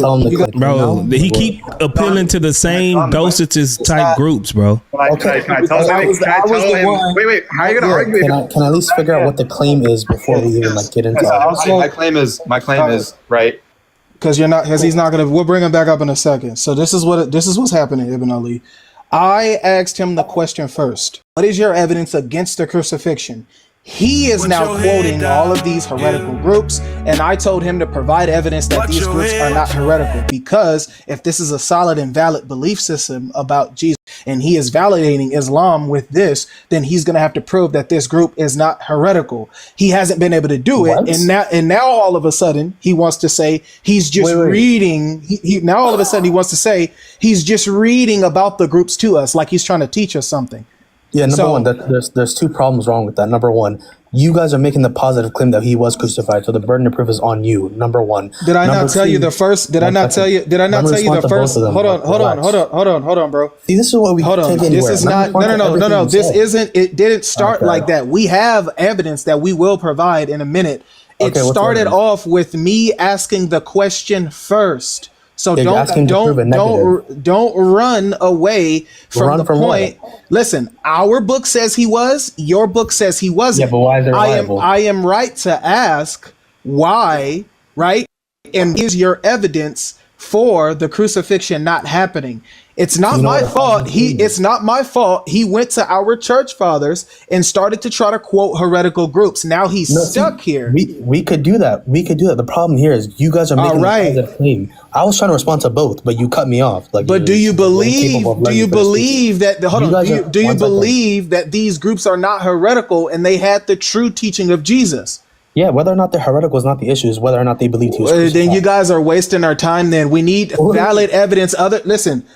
Bro, he keep appealing to the same dosages type groups, bro. Can I tell him? Wait, how are you going to argue? Can I at least figure out what the claim is before we even get into it? My claim is, right, because he's not gonna. We'll bring him back up in a second. So this is what's happening, Ibn Ali. I asked him the question first. What is your evidence against the crucifixion? He is now quoting all of these heretical groups, and I told him to provide evidence that these groups are not heretical, because if this is a solid and valid belief system about Jesus, and he is validating Islam with this, then he's going to have to prove that this group is not heretical. He hasn't been able to do it, and now all of a sudden he wants to say he's just reading. Now all of a sudden he wants to say he's just reading about the groups to us, like he's trying to teach us something. Yeah, number one, there's two problems wrong with that. Number one, you guys are making the positive claim that he was crucified, so the burden of proof is on you. Number one. Did I not tell you the first? Did I not tell you? Did I not tell you the first? Hold on, bro. See, this is what we hold on. This is not. No. This isn't. It didn't start like that. We have evidence that we will provide in a minute. It started off with me asking the question first. So don't run away from the point. What? Listen, our book says he was. Your book says he wasn't. Yeah, but why is it reliable? I am right to ask why, right? And is your evidence for the crucifixion not happening? It's not my fault. It's not my fault. He went to our church fathers and started to try to quote heretical groups. Now he's stuck here. We could do that. The problem here is you guys are making a positive claim. I was trying to respond to both, but you cut me off. But do you believe that these groups are not heretical and they had the true teaching of Jesus? Yeah, whether or not they're heretical is not the issue. Is whether or not they believe he was crucified. Then you guys are wasting our time. Then we need valid evidence.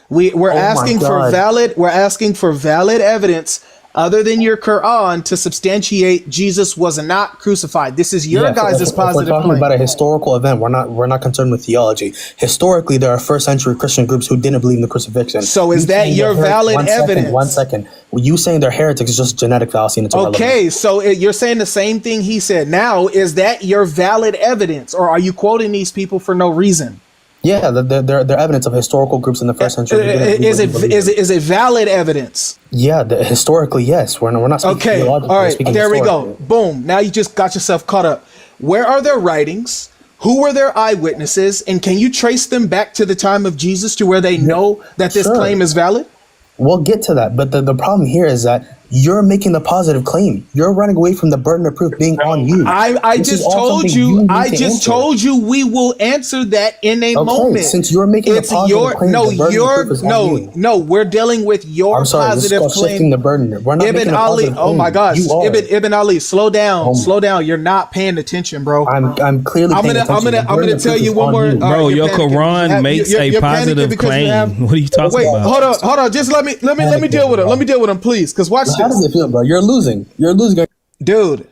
We're asking for valid evidence other than your Quran to substantiate Jesus was not crucified. This is your guys' positive claim. We're talking about a historical event. We're not concerned with theology. Historically, there are first century Christian groups who didn't believe in the crucifixion. So is that your valid evidence? One second. You saying they're heretics is just genetic fallacy and it's irrelevant. Okay, so you're saying the same thing he said. Now, is that your valid evidence, or are you quoting these people for no reason? Yeah, they're evidence of historical groups in the first century. Is it valid evidence? Yeah, historically, yes. We're not speaking theologically. All right, there we go. Boom. Now you just got yourself caught up. Where are their writings? Who were their eyewitnesses? And can you trace them back to the time of Jesus to where they know that this claim is valid? We'll get to that. But the problem here is that you're making the positive claim. You're running away from the burden of proof being on you. I just told you we will answer that in a moment. Since you're making a positive claim, no, we're dealing with your positive claim. Shifting the burden. We're not Ibn Ali, oh my gosh, Ibn Ali, slow down. You're not paying attention, bro. I'm clearly paying attention. I'm gonna tell you one more. Bro, your Quran makes a positive claim. What are you talking about? Wait, hold on. Just let me deal with him. Let me deal with him, please. Because watch this. How does it feel, bro? You're losing. Dude,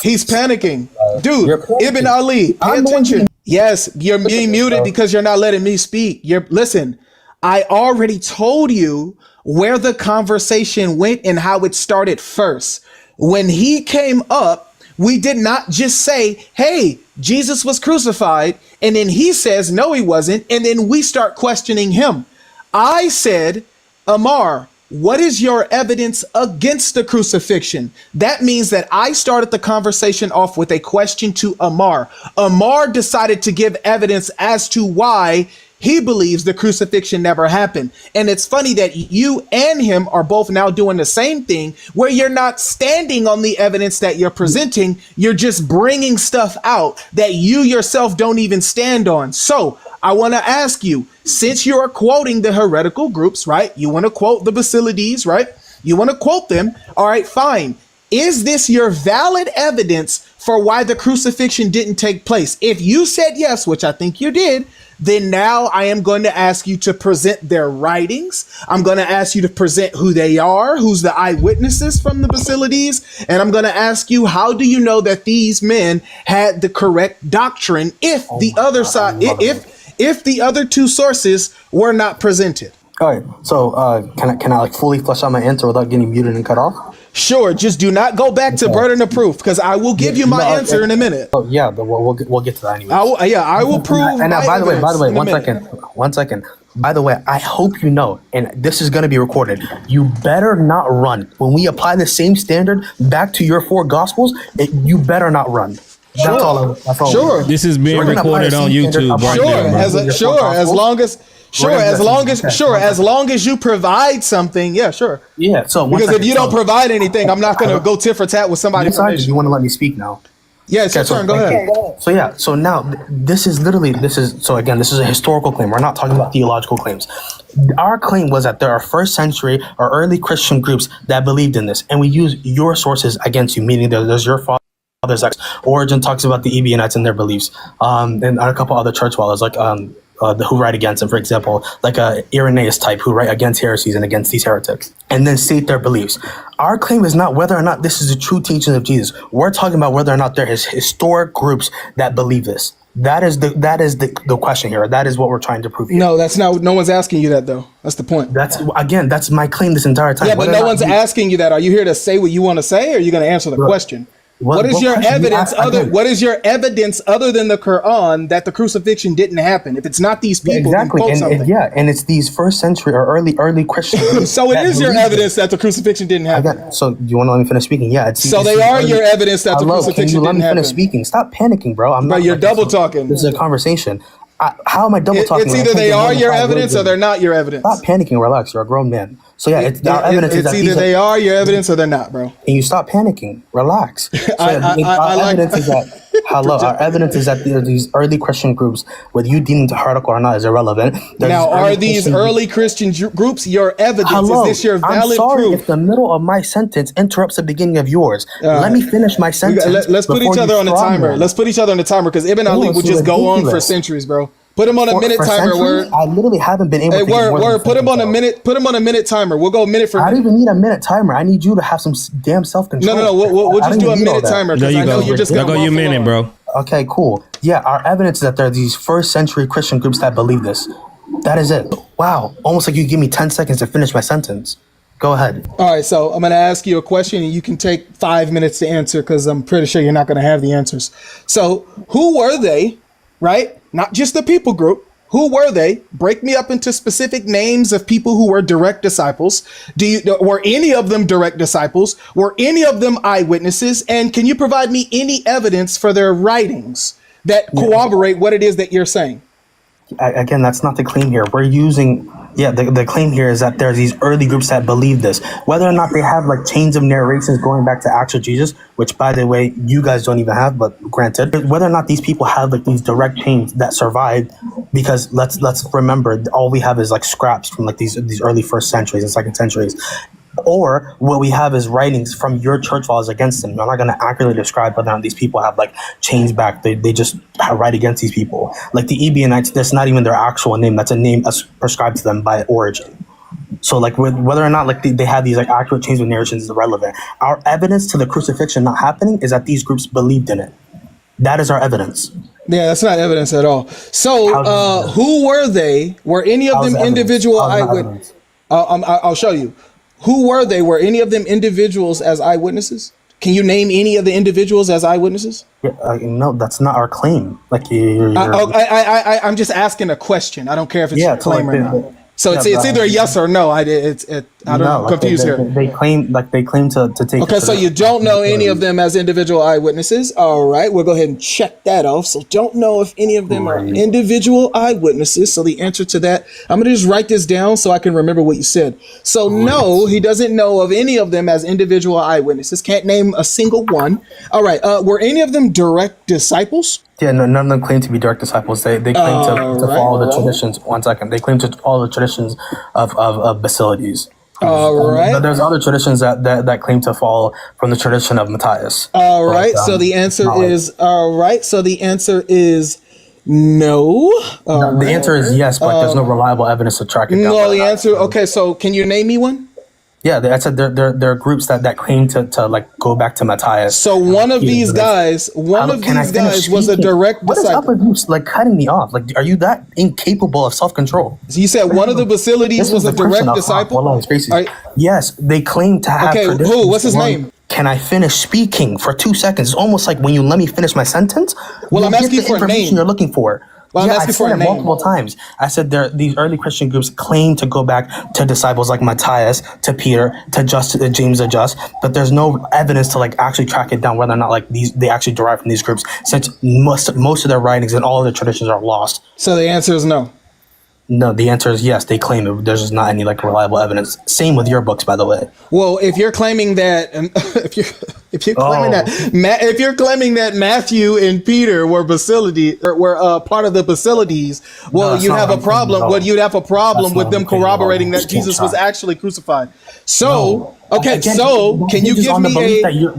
he's panicking. Dude, Ibn Ali, pay attention. Yes, you're being muted because you're not letting me speak. Listen, I already told you where the conversation went and how it started first. When he came up, we did not just say, hey, Jesus was crucified. And then he says, no, he wasn't. And then we start questioning him. I said, Amar, what is your evidence against the crucifixion? That means that I started the conversation off with a question to Amar. Amar decided to give evidence as to why he believes the crucifixion never happened. And it's funny that you and him are both now doing the same thing, where you're not standing on the evidence that you're presenting. You're just bringing stuff out that you yourself don't even stand on. So I want to ask you, since you're quoting the heretical groups, right? You want to quote the Basilides, right? You want to quote them. All right, fine. Is this your valid evidence for why the crucifixion didn't take place? If you said yes, which I think you did, then now I am going to ask you to present their writings. I'm going to ask you to present who they are, who's the eyewitnesses from the Basilides. And I'm going to ask you, how do you know that these men had the correct doctrine if the other side, if the other two sources were not presented? All right. So can I like fully flesh out my answer without getting muted and cut off? Sure. Just do not go back to burden of proof, because I will give you my answer in a minute. Oh yeah, we'll get to that anyway. I will prove. And by the way, one second. By the way, I hope you know, and this is going to be recorded, you better not run. When we apply the same standard back to your four gospels, you better not run. That's all. Sure. This is being recorded on YouTube right now. As long as you provide something, yeah, sure. Yeah. So because if you don't provide anything, I'm not going to go tit for tat with somebody. You want to let me speak now? Yeah, it's your turn. Go ahead. So now this is a historical claim. We're not talking about theological claims. Our claim was that there are first century or early Christian groups that believed in this, and we use your sources against you, meaning there's your father's ex. Origin talks about the Ebionites and their beliefs, and a couple other church fathers like who write against them, for example, like Irenaeus type who write against heresies and against these heretics, and then state their beliefs. Our claim is not whether or not this is the true teaching of Jesus. We're talking about whether or not there is historic groups that believe this. That is the question here. That is what we're trying to prove here. No, that's not. No one's asking you that though. That's the point. That's my claim this entire time. Yeah, but no one's asking you that. Are you here to say what you want to say, or are you going to answer the question? What is your evidence what is your evidence other than the Quran that the crucifixion didn't happen? If it's not these people, exactly. Then quote something. And it's these first century or early Christians. So it is your evidence that the crucifixion didn't happen. So do you want to let me finish speaking? Yeah. They are your evidence that the crucifixion didn't happen. Let me finish speaking. Stop panicking, bro. You're double talking. This is a conversation. How am I double talking? It's either they are your evidence or they're not your evidence. Stop panicking. Relax. You're a grown man. So yeah, it's either they are your evidence or they're not, bro. And you stop panicking. Relax. Our evidence is that there are these early Christian groups, whether you deem them heretical or not is irrelevant. Now, are these early Christian groups your evidence? Is this your valid proof? If the middle of my sentence interrupts the beginning of yours, let me finish my sentence. Let's put each other on the timer. Let's put each other on the timer, because Ibn Ali would just go on for centuries, bro. Put him on a minute timer. Word. I literally haven't been able to. Word. Put him on a minute. Put him on a minute timer. We'll go minute for minute. I don't even need a minute timer. I need you to have some damn self-control. No. We'll just do a minute timer. There you go. You're just gonna go your minute, bro. Okay, cool. Yeah, our evidence is that there are these first century Christian groups that believe this. That is it. Wow. Almost like you give me 10 seconds to finish my sentence. Go ahead. All right, so I'm going to ask you a question, and you can take 5 minutes to answer, because I'm pretty sure you're not going to have the answers. So who were they, right? Not just the people group. Who were they? Break me up into specific names of people who were direct disciples. Were any of them direct disciples? Were any of them eyewitnesses? And can you provide me any evidence for their writings? that corroborate what it is that you're saying. Again, that's not the claim here. We're using, the claim here is that there's these early groups that believe this. Whether or not they have like chains of narrations going back to actual Jesus, which by the way, you guys don't even have, but granted, whether or not these people have like these direct chains that survived, because let's remember, all we have is like scraps from like these early first centuries and second centuries. Or what we have is writings from your church fathers against them. I'm not going to accurately describe whether or not these people have like chains back. They just write against these people. Like the Ebionites, that's not even their actual name. That's a name prescribed to them by Origin. So like whether or not like they have these like accurate chains of narrations is irrelevant. Our evidence to the crucifixion not happening is that these groups believed in it. That is our evidence. Yeah, that's not evidence at all. So who were they? Were any of them individual eyewitnesses? I'll show you. Who were they? Were any of them individuals as eyewitnesses? Can you name any of the individuals as eyewitnesses? No, that's not our claim. Like I'm just asking a question. I don't care if it's a claim or not. So it's either a yes or no. I'm confused here. They claim to take. Okay, so you don't know any of them as individual eyewitnesses. All right, we'll go ahead and check that off. So don't know if any of them are individual eyewitnesses. So the answer to that, I'm gonna just write this down so I can remember what you said. So no, he doesn't know of any of them as individual eyewitnesses. Can't name a single one. All right, were any of them direct disciples? Yeah, no, none of them claim to be direct disciples. They claim to follow the traditions. 1 second. They claim to follow the traditions of Basilides. All right. But there's other traditions that claim to follow from the tradition of Matthias. All right. So the answer is no. The answer is yes, but there's no reliable evidence to track it down. No, the answer. Okay. So can you name me one? Yeah, I said there are groups that claim to like go back to Matthias. So one of these guys was a direct disciple. What is up with you like cutting me off? Like, are you that incapable of self-control? So you said one of the Basilides was a direct disciple? Yes, they claim to have. Okay, who? What's his name? Can I finish speaking for 2 seconds? It's almost like when you let me finish my sentence. Well, I'm asking for a name. You're looking for. Well, I said it multiple times. I said these early Christian groups claim to go back to disciples like Matthias, to Peter, to James the Just, but there's no evidence to like actually track it down whether or not like they actually derive from these groups, since most of their writings and all of their traditions are lost. So the answer is no. No, the answer is yes. They claim it. There's just not any like reliable evidence. Same with your books, by the way. Well, if you're claiming that, if you're claiming that Matthew and Peter were part of the Basilides, well, you'd have a problem. Well, you'd have a problem with them corroborating that Jesus was actually crucified. So, okay, so can you give me can you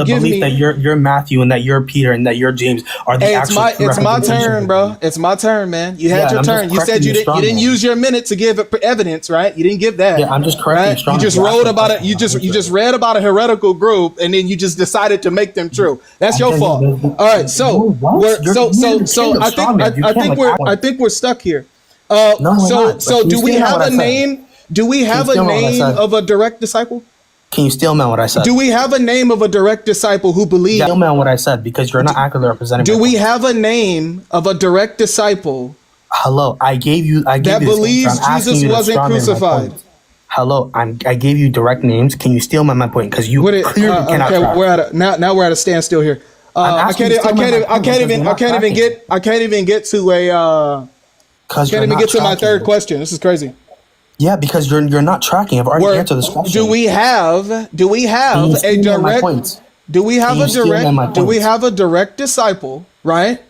give me that you're Matthew and that you're Peter and that you're James are the actual? It's my turn, bro. It's my turn, man. You had your turn. You said you didn't use your minute to give evidence, right? You didn't give that. Yeah, I'm just correcting. Right? You just wrote about it. You just read about a heretical group, and then you just decided to make them true. That's your fault. All right, so I think we're stuck here. So do we have a name? Do we have a name of a direct disciple? Can you steel man what I said? Do we have a name of a direct disciple who believes? Steel man what I said, because you're not accurately representing. Do we have a name of a direct disciple? Hello, I gave you that believes Jesus wasn't crucified. Hello, I gave you direct names. Can you steal my point? Because you clearly cannot. Okay, now we're at a standstill here. I can't even get to my third question. This is crazy. Yeah, because you're not tracking. I've already answered this question. Do we have a direct disciple, right?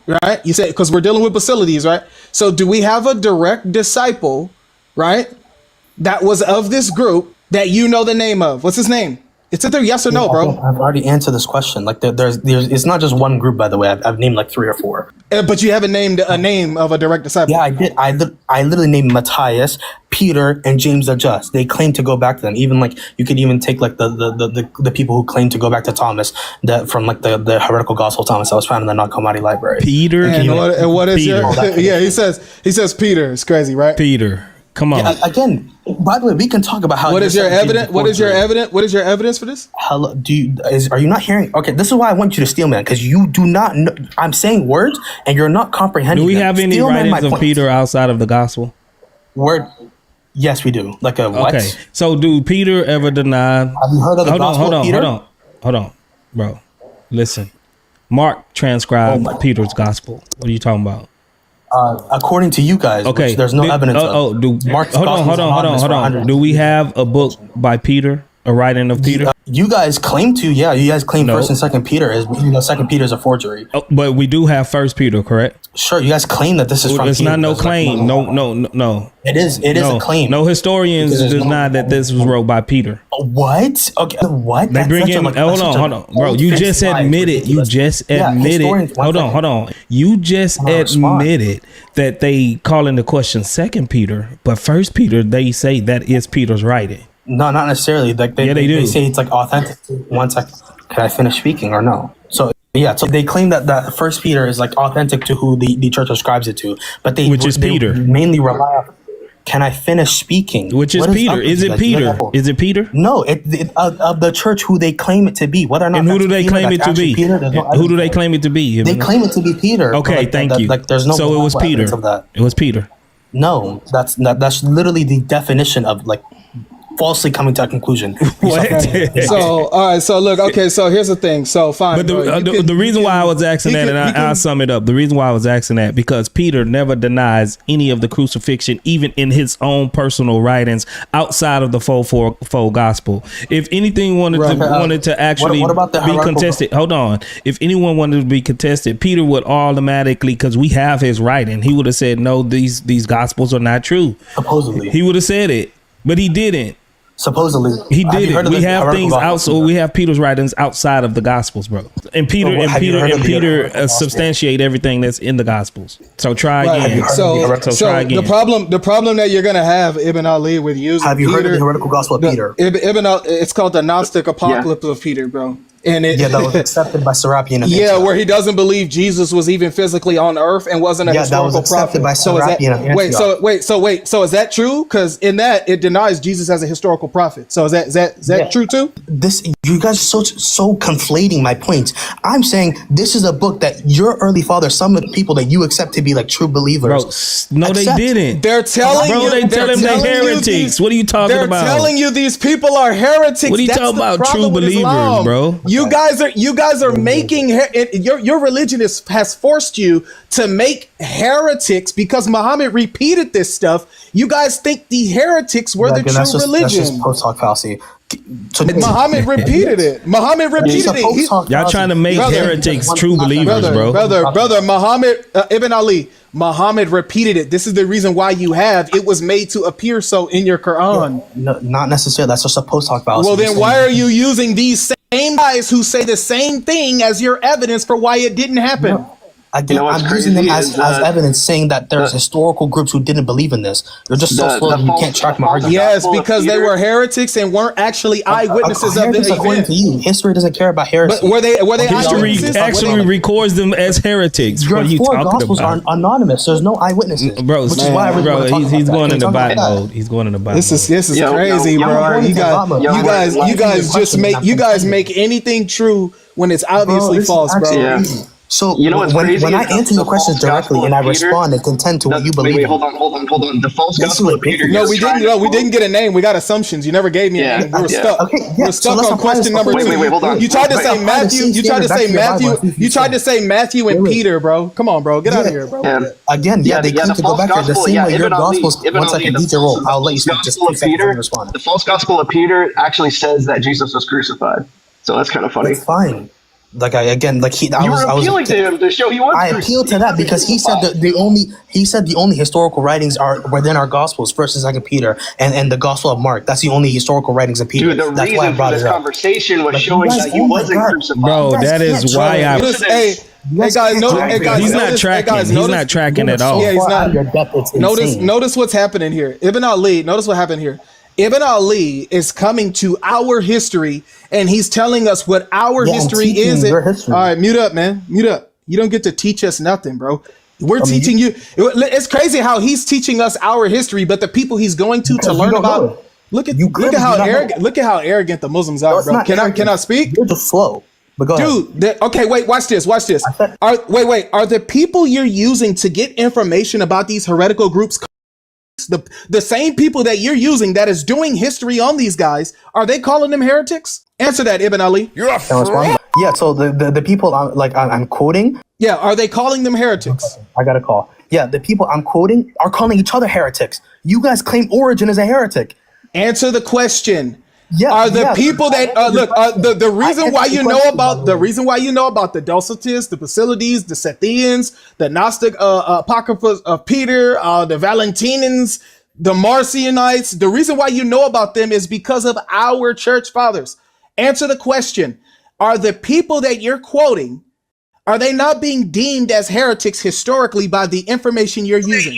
You said, because we're dealing with Basilides, right? So do we have a direct disciple, right, that was of this group that you know the name of? What's his name? It's either yes or no, bro. I've already answered this question. Like there's it's not just one group, by the way. I've named like 3 or 4. But you haven't named a name of a direct disciple. Yeah, I did. I literally named Matthias, Peter, and James the Just. They claim to go back to them. Even like you could even take like the people who claim to go back to Thomas, that from like the heretical gospel of Thomas that was found in the Nag Hammadi library. Peter. And what is Peter. Yeah, he says Peter. It's crazy, right? Peter. Come on. Yeah, again, by the way, we can talk about how. What is your evidence? What is your evidence for this? Hello, are you not hearing? Okay, this is why I want you to steal, man, because you do not know. I'm saying words, and you're not comprehending. Do we have any writings of Peter outside of the gospel? Word. Yes, we do. Like a what? Okay, so do Peter ever deny? Have you heard of the gospel of Peter? Hold on, bro. Listen. Mark transcribed Peter's gospel. What are you talking about? According to you guys, Okay, there's no evidence. Mark's hold on. Do we have a book by Peter, a writing of Peter? You guys claim to, you guys claim First and Second Peter is, Second Peter is a forgery. But we do have First Peter, correct? Sure, you guys claim that this is from. It's Peter, not no claim. No. It is a claim. No historians deny that this was wrote by Peter. What? Okay, what? They bring in. Hold on, bro. You just admitted. Hold on. You just admitted that they call into question Second Peter, but First Peter they say that is Peter's writing. No, not necessarily. Like they do. They say it's like authentic. One second. Can I finish speaking or no? So they claim that First Peter is like authentic to who the church ascribes it to, but they Peter mainly rely on. Can I finish speaking? Which is Peter? Is it Peter? Is it Peter? No, of the church who they claim it to be. Whether or not and who do they claim it to be? Who do they claim it to be? They claim it to be Peter. Okay, thank you. Like there's no. So it was Peter. Of that. It was Peter. No, that's literally the definition of like falsely coming to a conclusion. What? So all right, so look, okay, so here's the thing. So fine. But the reason why I was asking that, and I'll sum it up. The reason why I was asking that because Peter never denies any of the crucifixion, even in his own personal writings outside of the full gospel. If anything wanted to actually be contested, hold on. If anyone wanted to be contested, Peter would automatically, because we have his writing, he would have said, no, these gospels are not true. Supposedly, he would have said it, but he didn't. Supposedly he did it. We have things outside. We have Peter's writings outside of the Gospels, bro. And Peter substantiate everything that's in the Gospels. So try again. So try again. The problem that you're gonna have Ibn Ali with using. Have you heard of the heretical gospel of Peter? It's called the Gnostic Apocalypse of Peter, bro. And that was accepted by Serapion. Where he doesn't believe Jesus was even physically on earth and wasn't a historical prophet. By Serapion. So is that true? Because in that it denies Jesus as a historical prophet. So is that true too? You guys are so conflating my points. I'm saying this is a book that your early fathers, some of the people that you accept to be like true believers. Bro, no, they didn't. They're telling you. They tell them they're heretics. What are you talking about? They're telling you these people are heretics. What are you talking about? True believers, bro. You guys are making your religion has forced you to make heretics because Muhammad repeated this stuff. You guys think the heretics were the true religion. That's just post-hoc fallacy. Muhammad repeated it. Muhammad repeated it. Y'all trying to make heretics true believers, brother. Muhammad Ibn Ali. Muhammad repeated it. This is the reason why it was made to appear so in your Quran. No, not necessarily. That's just a post-hoc fallacy. Well, then why are you using these same guys who say the same thing as your evidence for why it didn't happen? No. Again, I'm using them as evidence, saying that there's historical groups who didn't believe in this. You're just so slow that you can't track my argument. Yes, because they were heretics and weren't actually eyewitnesses of the event. According to you, history doesn't care about heretics. But were they history actually records them as heretics? Your what are you four talking gospels about? are anonymous. There's no eyewitnesses, bro. Which is why I really he's going in the Bible mode. He's going in the Bible. This is crazy, bro. You guys make anything true when it's obviously false, bro. Yeah. So when I answer your questions directly and I respond and contend to what you believe. Wait, hold on. The false gospel of Peter. No, we didn't get a name. We got assumptions. You never gave me a name. We were stuck. We're stuck on question number 2. Wait, hold on. You tried to say Matthew. You tried to say Matthew and Peter, bro. Come on, bro. Get out of here, bro. Again, they claim to go back there the same way your gospels. 1 second, DJ roll. I'll let you speak. Just 2 seconds and respond. The false gospel of Peter actually says that Jesus was crucified. So that's kind of funny. It's fine. I was appealing to him to show he was. I appealed to that because he said that the only historical writings are within our gospels, 1st and 2nd Peter, and the Gospel of Mark. That's the only historical writings of Peter. Dude, the That's reason for this conversation was showing that he wasn't crucified. Bro, that is why I. Hey guys, he's not tracking. He's not tracking at all. Yeah, he's not. Notice what's happening here. Ibn Ali. Notice what happened here. Ibn Ali is coming to our history and he's telling us what our history is. All right, mute up, man. Mute up. You don't get to teach us nothing, bro. We're teaching you. It's crazy how he's teaching us our history, but the people he's going to learn about. Look at how arrogant the Muslims are, bro. Can I speak? You're just slow. But go ahead. Dude, okay, wait, watch this. Are the people you're using to get information about these heretical groups the same people that you're using that is doing history on these guys, are they calling them heretics? Answer that, Ibn Ali. You're a Can I respond? Yeah, so the people I'm quoting. Yeah, are they calling them heretics? I got a call. Yeah, the people I'm quoting are calling each other heretics. You guys claim Origin as a heretic. Answer the question. Yeah, Are the people that look? The reason why you know about the Docetists, the Basilides, the Sethians, the Gnostic Apocryphas of Peter, the Valentinans, the Marcionites. The reason why you know about them is because of our church fathers. Answer the question. Are the people that you're quoting, are they not being deemed as heretics historically by the information you're using?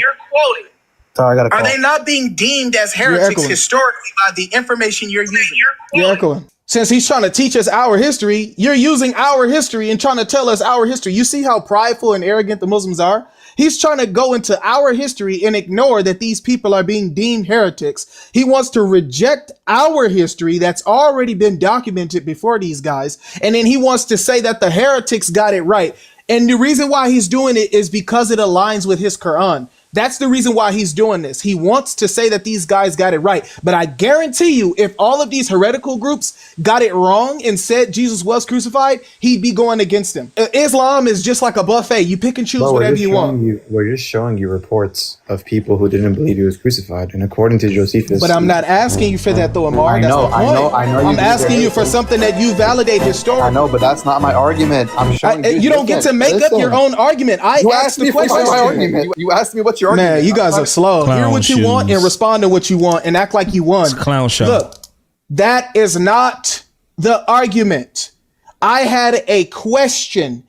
Sorry, I got a call. Are they not being deemed as heretics historically by the information you're using? You're echoing. Since he's trying to teach us our history, you're using our history and trying to tell us our history. You see how prideful and arrogant the Muslims are? He's trying to go into our history and ignore that these people are being deemed heretics. He wants to reject our history that's already been documented before these guys. And then he wants to say that the heretics got it right. And the reason why he's doing it is because it aligns with his Quran. That's the reason why he's doing this. He wants to say that these guys got it right. But I guarantee you, if all of these heretical groups got it wrong and said Jesus was crucified, he'd be going against them. Islam is just like a buffet. You pick and choose whatever you want. We're just showing you reports of people who didn't believe he was crucified. And according to Josephus... But I'm not asking you for that though, Amar. I know. I'm asking you for something that you validate historically. I know, but that's not my argument. I'm showing you... You don't get to make up your own argument. I asked the question. You asked me what's your argument. Man, you guys are slow. Hear what you want and respond to what you want and act like you won. It's a clown show. Look, that is not the argument. I had a question.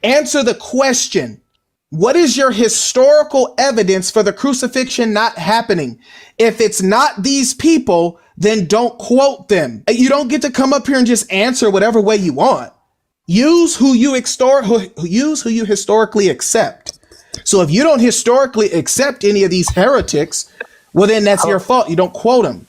Answer the question. What is your historical evidence for the crucifixion not happening? If it's not these people, then don't quote them. You don't get to come up here and just answer whatever way you want. Use who you historically accept. So if you don't historically accept any of these heretics, well, then that's your fault. You don't quote them.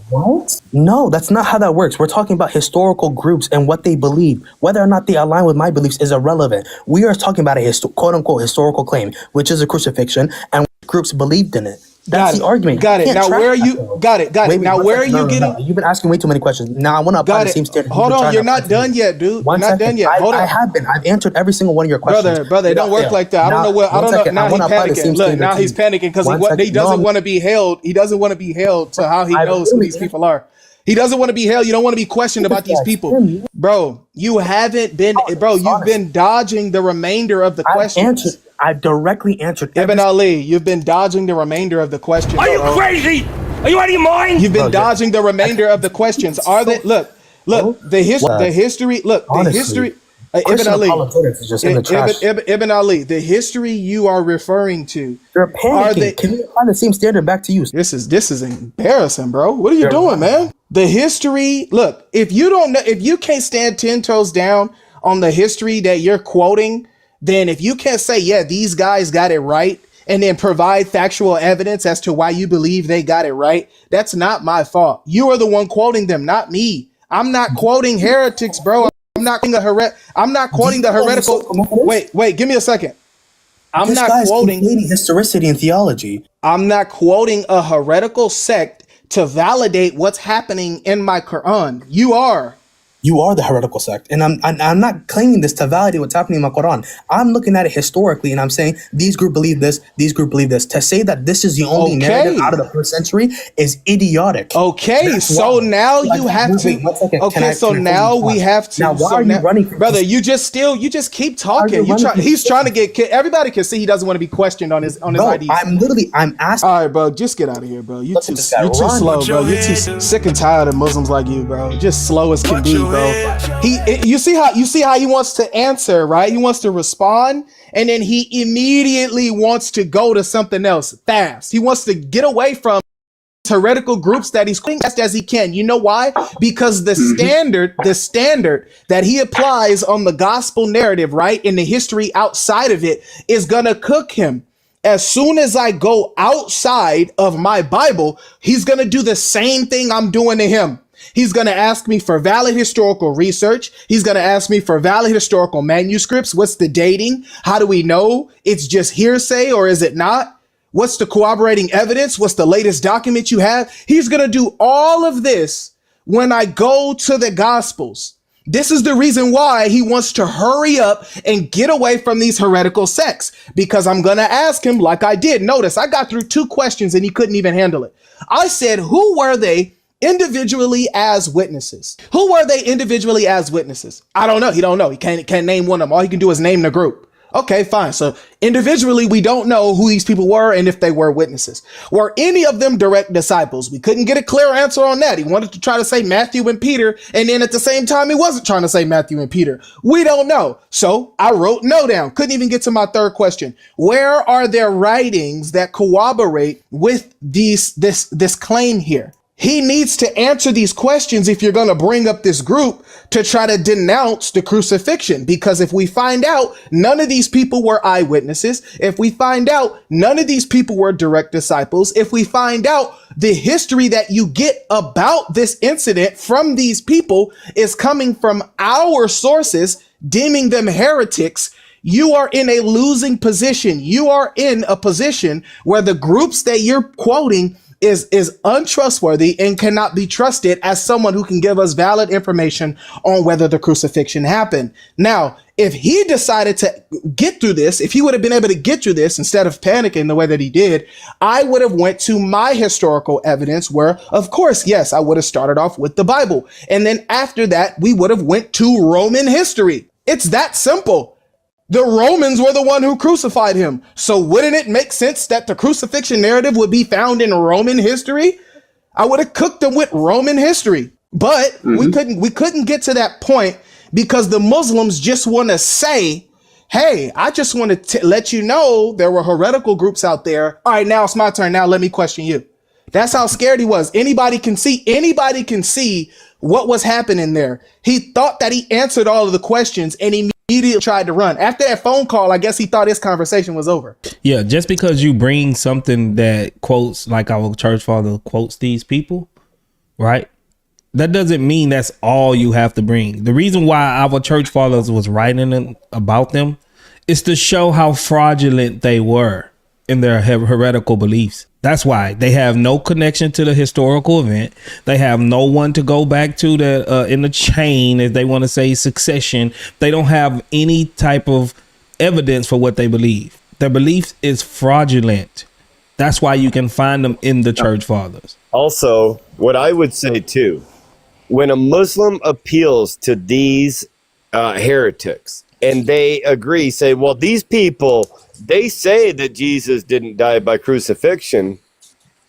What? No, that's not how that works. We're talking about historical groups and what they believe. Whether or not they align with my beliefs is irrelevant. We are talking about a quote-unquote historical claim, which is a crucifixion, and groups believed in it. That's the argument. Got it. Now where are you? Got it. Now where are you getting? You've been asking way too many questions. Now I want to apply the same standard. Hold on, you're not done yet, dude. You're not done yet. Hold on. I have been. I've answered every single one of your questions. Brother, it don't work like that. I don't know what. I don't know. Now he's panicking. Look, now he's panicking because he doesn't want to be held. He doesn't want to be held to how he knows who these people are. He doesn't want to be held. You don't want to be questioned about these people, bro. You haven't been, bro. You've been dodging the remainder of the questions. I directly answered. Ibn Ali, you've been dodging the remainder of the questions. Are you crazy? Are you out of your mind? You've been dodging the remainder of the questions. Are they? Look. The history. Look, the history. Ibn Ali. Is just in the trash. Ibn Ali, the history you are referring to. You're panicking. Can we apply the same standard back to you? This is embarrassing, bro. What are you doing, man? The history. Look, if you can't stand 10 toes down on the history that you're quoting, then if you can't say, yeah, these guys got it right, and then provide factual evidence as to why you believe they got it right, that's not my fault. You are the one quoting them, not me. I'm not quoting heretics, bro. I'm not quoting the heretical. Wait, give me a second. I'm not quoting historicity and theology. I'm not quoting a heretical sect to validate what's happening in my Quran. You are the heretical sect, and I'm not claiming this to validate what's happening in my Quran. I'm looking at it historically, and I'm saying these group believe this, these group believe this. To say that this is the only narrative out of the first century is idiotic. Okay, so now you have to. Okay, so now we have to. Now, why are you running, brother? You just keep talking. He's trying to get. Everybody can see he doesn't want to be questioned on his ideas. I'm asking. All right, bro, just get out of here, bro. You're too slow, bro. You're too sick and tired of Muslims like you, bro. Just slow as can be, bro. You see how he wants to answer, right? He wants to respond, and then he immediately wants to go to something else fast. He wants to get away from heretical groups that he's as fast as he can. You know why? Because the standard that he applies on the gospel narrative, right, in the history outside of it, is gonna cook him. As soon as I go outside of my Bible, he's gonna do the same thing I'm doing to him. He's going to ask me for valid historical research. He's going to ask me for valid historical manuscripts. What's the dating? How do we know it's just hearsay or is it not? What's the corroborating evidence? What's the latest document you have? He's going to do all of this when I go to the Gospels. This is the reason why he wants to hurry up and get away from these heretical sects, because I'm going to ask him like I did. Notice I got through 2 questions and he couldn't even handle it. I said, who were they individually as witnesses? Who were they individually as witnesses? I don't know. He don't know. He can't name one of them. All he can do is name the group. Okay, fine. So individually, we don't know who these people were and if they were witnesses. Were any of them direct disciples? We couldn't get a clear answer on that. He wanted to try to say Matthew and Peter, and then at the same time, he wasn't trying to say Matthew and Peter. We don't know. So I wrote no down. Couldn't even get to my 3rd question. Where are there writings that corroborate with this claim here? He needs to answer these questions if you're going to bring up this group to try to denounce the crucifixion. Because if we find out none of these people were eyewitnesses, if we find out none of these people were direct disciples, if we find out the history that you get about this incident from these people is coming from our sources, deeming them heretics, you are in a losing position. You are in a position where the groups that you're quoting is untrustworthy and cannot be trusted as someone who can give us valid information on whether the crucifixion happened. Now, if he decided to get through this, if he would have been able to get through this instead of panicking the way that he did, I would have went to my historical evidence where, of course, yes, I would have started off with the Bible. And then after that, we would have went to Roman history. It's that simple. The Romans were the one who crucified him. So wouldn't it make sense that the crucifixion narrative would be found in Roman history? I would have cooked them with Roman history, but we couldn't get to that point because the Muslims just want to say, hey, I just want to let you know there were heretical groups out there. All right, now it's my turn. Now let me question you. That's how scared he was. Anybody can see what was happening there. He thought that he answered all of the questions and he immediately tried to run. After that phone call, I guess he thought his conversation was over. Yeah, just because you bring something that quotes, like our church father quotes these people, right? That doesn't mean that's all you have to bring. The reason why our church fathers was writing about them is to show how fraudulent they were in their heretical beliefs. That's why they have no connection to the historical event. They have no one to go back to in the chain, if they want to say succession. They don't have any type of evidence for what they believe. Their belief is fraudulent. That's why you can find them in the church fathers. Also, what I would say too, when a Muslim appeals to these heretics and they agree, say, well, these people, they say that Jesus didn't die by crucifixion.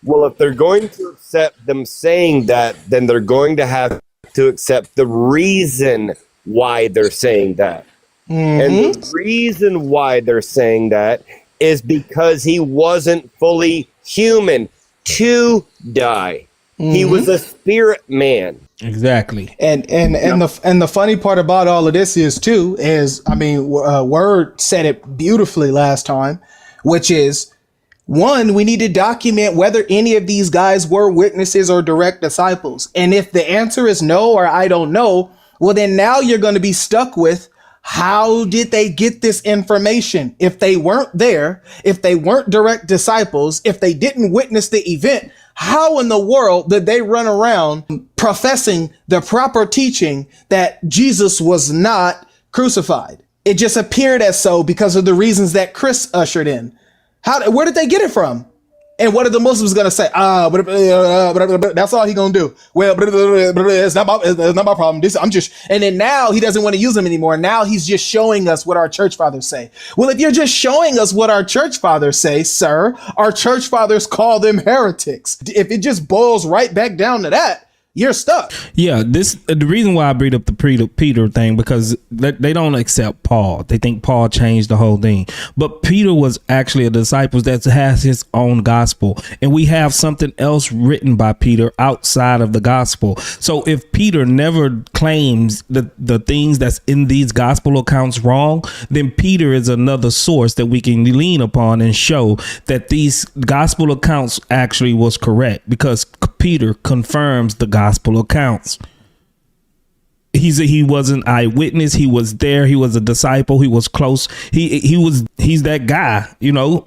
Well, if they're going to accept them saying that, then they're going to have to accept the reason why they're saying that. And the reason why they're saying that is because he wasn't fully human to die. He was a spirit man. Exactly. And the funny part about all of this is I mean, Word said it beautifully last time, which is, one, we need to document whether any of these guys were witnesses or direct disciples. And if the answer is no, or I don't know, well, then now you're going to be stuck with, how did they get this information? If they weren't there, if they weren't direct disciples, if they didn't witness the event, how in the world did they run around professing the proper teaching that Jesus was not crucified? It just appeared as so because of the reasons that Chris ushered in. Where did they get it from? And what are the Muslims going to say? That's all he going to do. Well, it's not my problem. And then now he doesn't want to use them anymore. Now he's just showing us what our church fathers say. Well, if you're just showing us what our church fathers say, sir, our church fathers call them heretics. If it just boils right back down to that, you're stuck. Yeah, the reason why I bring up the Peter thing, because they don't accept Paul. They think Paul changed the whole thing. But Peter was actually a disciple that has his own gospel. And we have something else written by Peter outside of the gospel. So if Peter never claims the things that's in these gospel accounts wrong, then Peter is another source that we can lean upon and show that these gospel accounts actually was correct, because Peter confirms the gospel accounts. He was an eyewitness. He was there. He was a disciple. He was close. He's that guy, you know.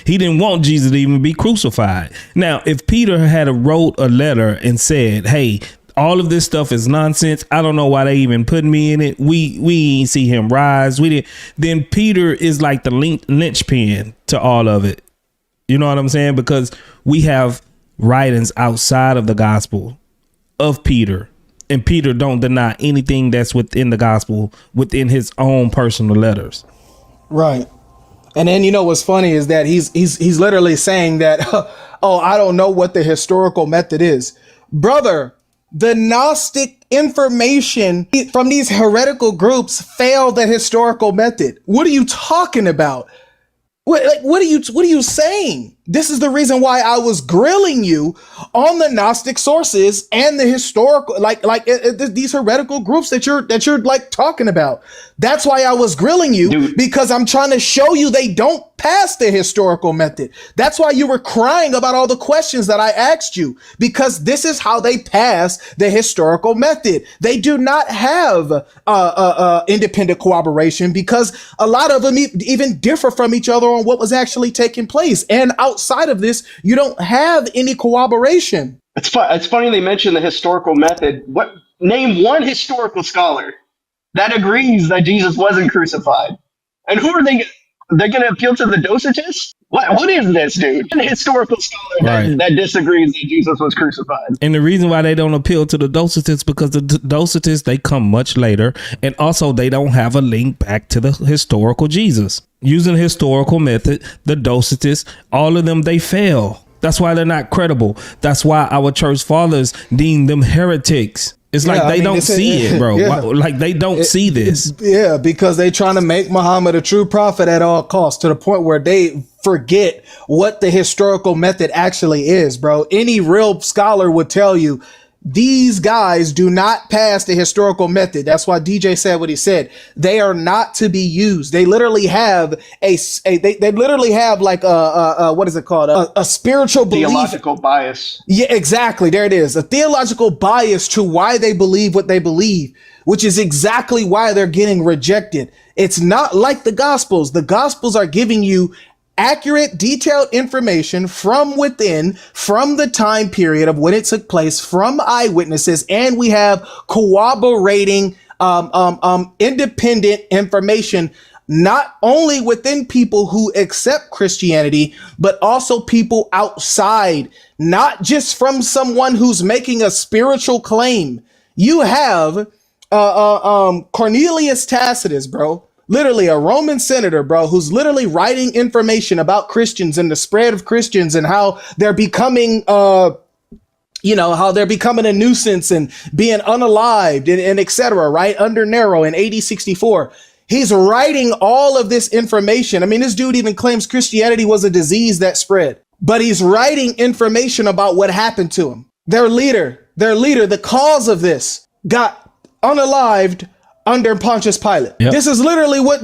He didn't want Jesus to even be crucified. Now, if Peter had wrote a letter and said, hey, All of this stuff is nonsense. I don't know why they even put me in it. We ain't see him rise. We didn't. Then Peter is like the linchpin to all of it. You know what I'm saying? Because we have writings outside of the gospel of Peter, and Peter don't deny anything that's within the gospel within his own personal letters. Right. And then, you know, what's funny is that he's literally saying that, oh, I don't know what the historical method is. Brother, the Gnostic information from these heretical groups failed the historical method. What are you talking about? What are you saying? This is the reason why I was grilling you on the Gnostic sources and the historical, these heretical groups that you're like talking about. That's why I was grilling you, because I'm trying to show you they don't pass the historical method. That's why you were crying about all the questions that I asked you, because this is how they pass the historical method. They do not have independent corroboration, because a lot of them even differ from each other on what was actually taking place. And outside of this, you don't have any corroboration. It's funny they mention the historical method. Name one historical scholar that agrees that Jesus wasn't crucified. And who are they? They're going to appeal to the Docetists? What is this, dude? A historical scholar that disagrees that Jesus was crucified. And the reason why they don't appeal to the Docetists, because the Docetists, they come much later, and also they don't have a link back to the historical Jesus. Using the historical method, the Docetists, all of them, they fail. That's why they're not credible. That's why our church fathers deem them heretics. It's like they don't see it, bro. Yeah. Like they don't see this. Yeah, because they trying to make Muhammad a true prophet at all costs, to the point where they forget what the historical method actually is, bro. Any real scholar would tell you these guys do not pass the historical method. That's why DJ said what he said. They are not to be used. They literally have they literally have like what is it called? A spiritual belief. Theological bias. Yeah, exactly. There it is. A theological bias to why they believe what they believe, which is exactly why they're getting rejected. It's not like the Gospels. The Gospels are giving you accurate, detailed information from within, from the time period of when it took place, from eyewitnesses, and we have corroborating, independent information, not only within people who accept Christianity, but also people outside, not just from someone who's making a spiritual claim. You have Cornelius Tacitus, bro. Literally a Roman senator, bro, who's literally writing information about Christians and the spread of Christians and how they're becoming, how they're becoming a nuisance and being unalived and et cetera, right? Under Nero in AD 64. He's writing all of this information. I mean, this dude even claims Christianity was a disease that spread, but he's writing information about what happened to him. Their leader, the cause of this, got unalived under Pontius Pilate. Yep. This is literally what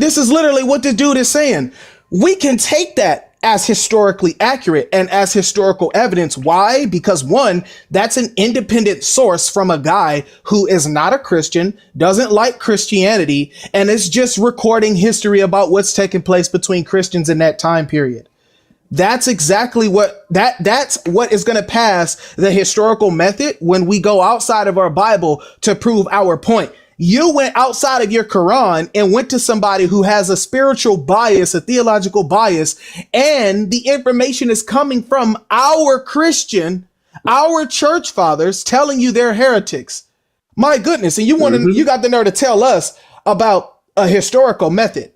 the dude is saying. We can take that as historically accurate and as historical evidence. Why? Because one, that's an independent source from a guy who is not a Christian, doesn't like Christianity, and is just recording history about what's taking place between Christians in that time period. That's exactly that's what is going to pass the historical method when we go outside of our Bible to prove our point. You went outside of your Quran and went to somebody who has a spiritual bias, a theological bias, and the information is coming from our church fathers telling you they're heretics. My goodness. And you got the nerve to tell us about a historical method.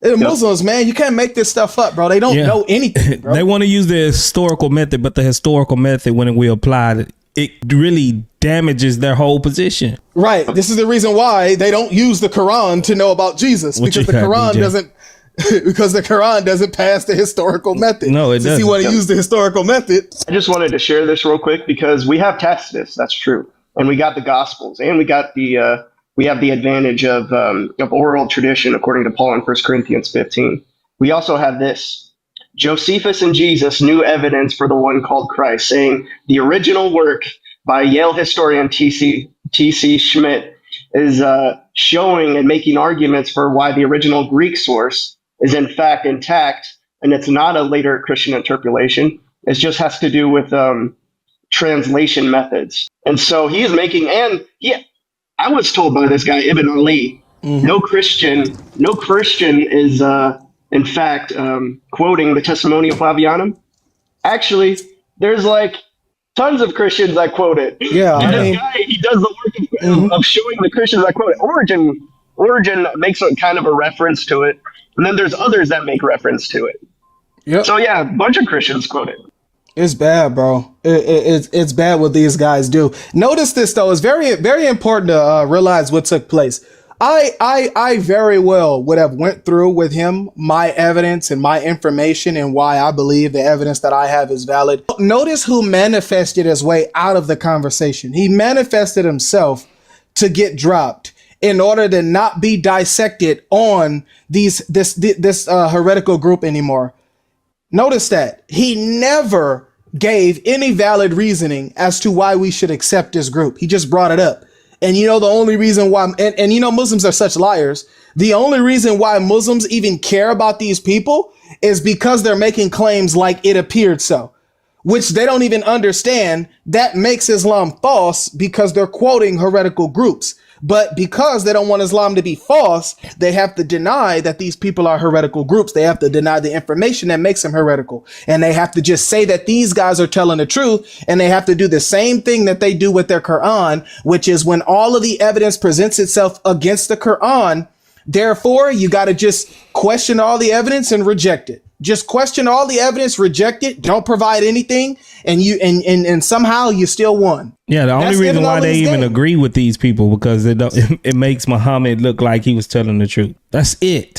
The Muslims, man, you can't make this stuff up, bro. They don't know anything, bro. They want to use the historical method, but the historical method, when we apply it really damages their whole position. Right. This is the reason why they don't use the Quran to know about Jesus, because the Quran doesn't pass the historical method. No, it doesn't. Since you want to use the historical method. I just wanted to share this real quick because we have Tacitus, that's true, and we got the Gospels, and we got we have the advantage of oral tradition according to Paul in 1 Corinthians 15. We also have this. Josephus and Jesus knew evidence for the one called Christ, saying the original work by Yale historian T.C. Schmidt is showing and making arguments for why the original Greek source is in fact intact, and it's not a later Christian interpolation. It just has to do with translation methods. And so he is making, I was told by this guy, Ibn Ali, no Christian is, in fact, quoting the Testimonium Flavianum. Actually, there's like tons of Christians that quote it. Yeah, and this guy, he does the work of showing the Christians that quote it. Origin makes a kind of a reference to it, and then there's others that make reference to it. Yep. So yeah, a bunch of Christians quote it. It's bad, bro. It's bad what these guys do. Notice this though. It's very, very important to realize what took place. I very well would have went through with him my evidence and my information and why I believe the evidence that I have is valid. Notice who manifested his way out of the conversation. He manifested himself to get dropped in order to not be dissected on this heretical group anymore. Notice that he never gave any valid reasoning as to why we should accept this group. He just brought it up. And you know, the only reason why, and you know, Muslims are such liars. The only reason why Muslims even care about these people is because they're making claims like it appeared so, which they don't even understand. That makes Islam false because they're quoting heretical groups. But because they don't want Islam to be false, they have to deny that these people are heretical groups. They have to deny the information that makes them heretical. And they have to just say that these guys are telling the truth. And they have to do the same thing that they do with their Quran, which is when all of the evidence presents itself against the Quran, therefore, you got to just question all the evidence and reject it. Just question all the evidence, reject it, don't provide anything, and somehow you still won. Yeah, the only reason why they even agree with these people because it makes Muhammad look like he was telling the truth. That's it.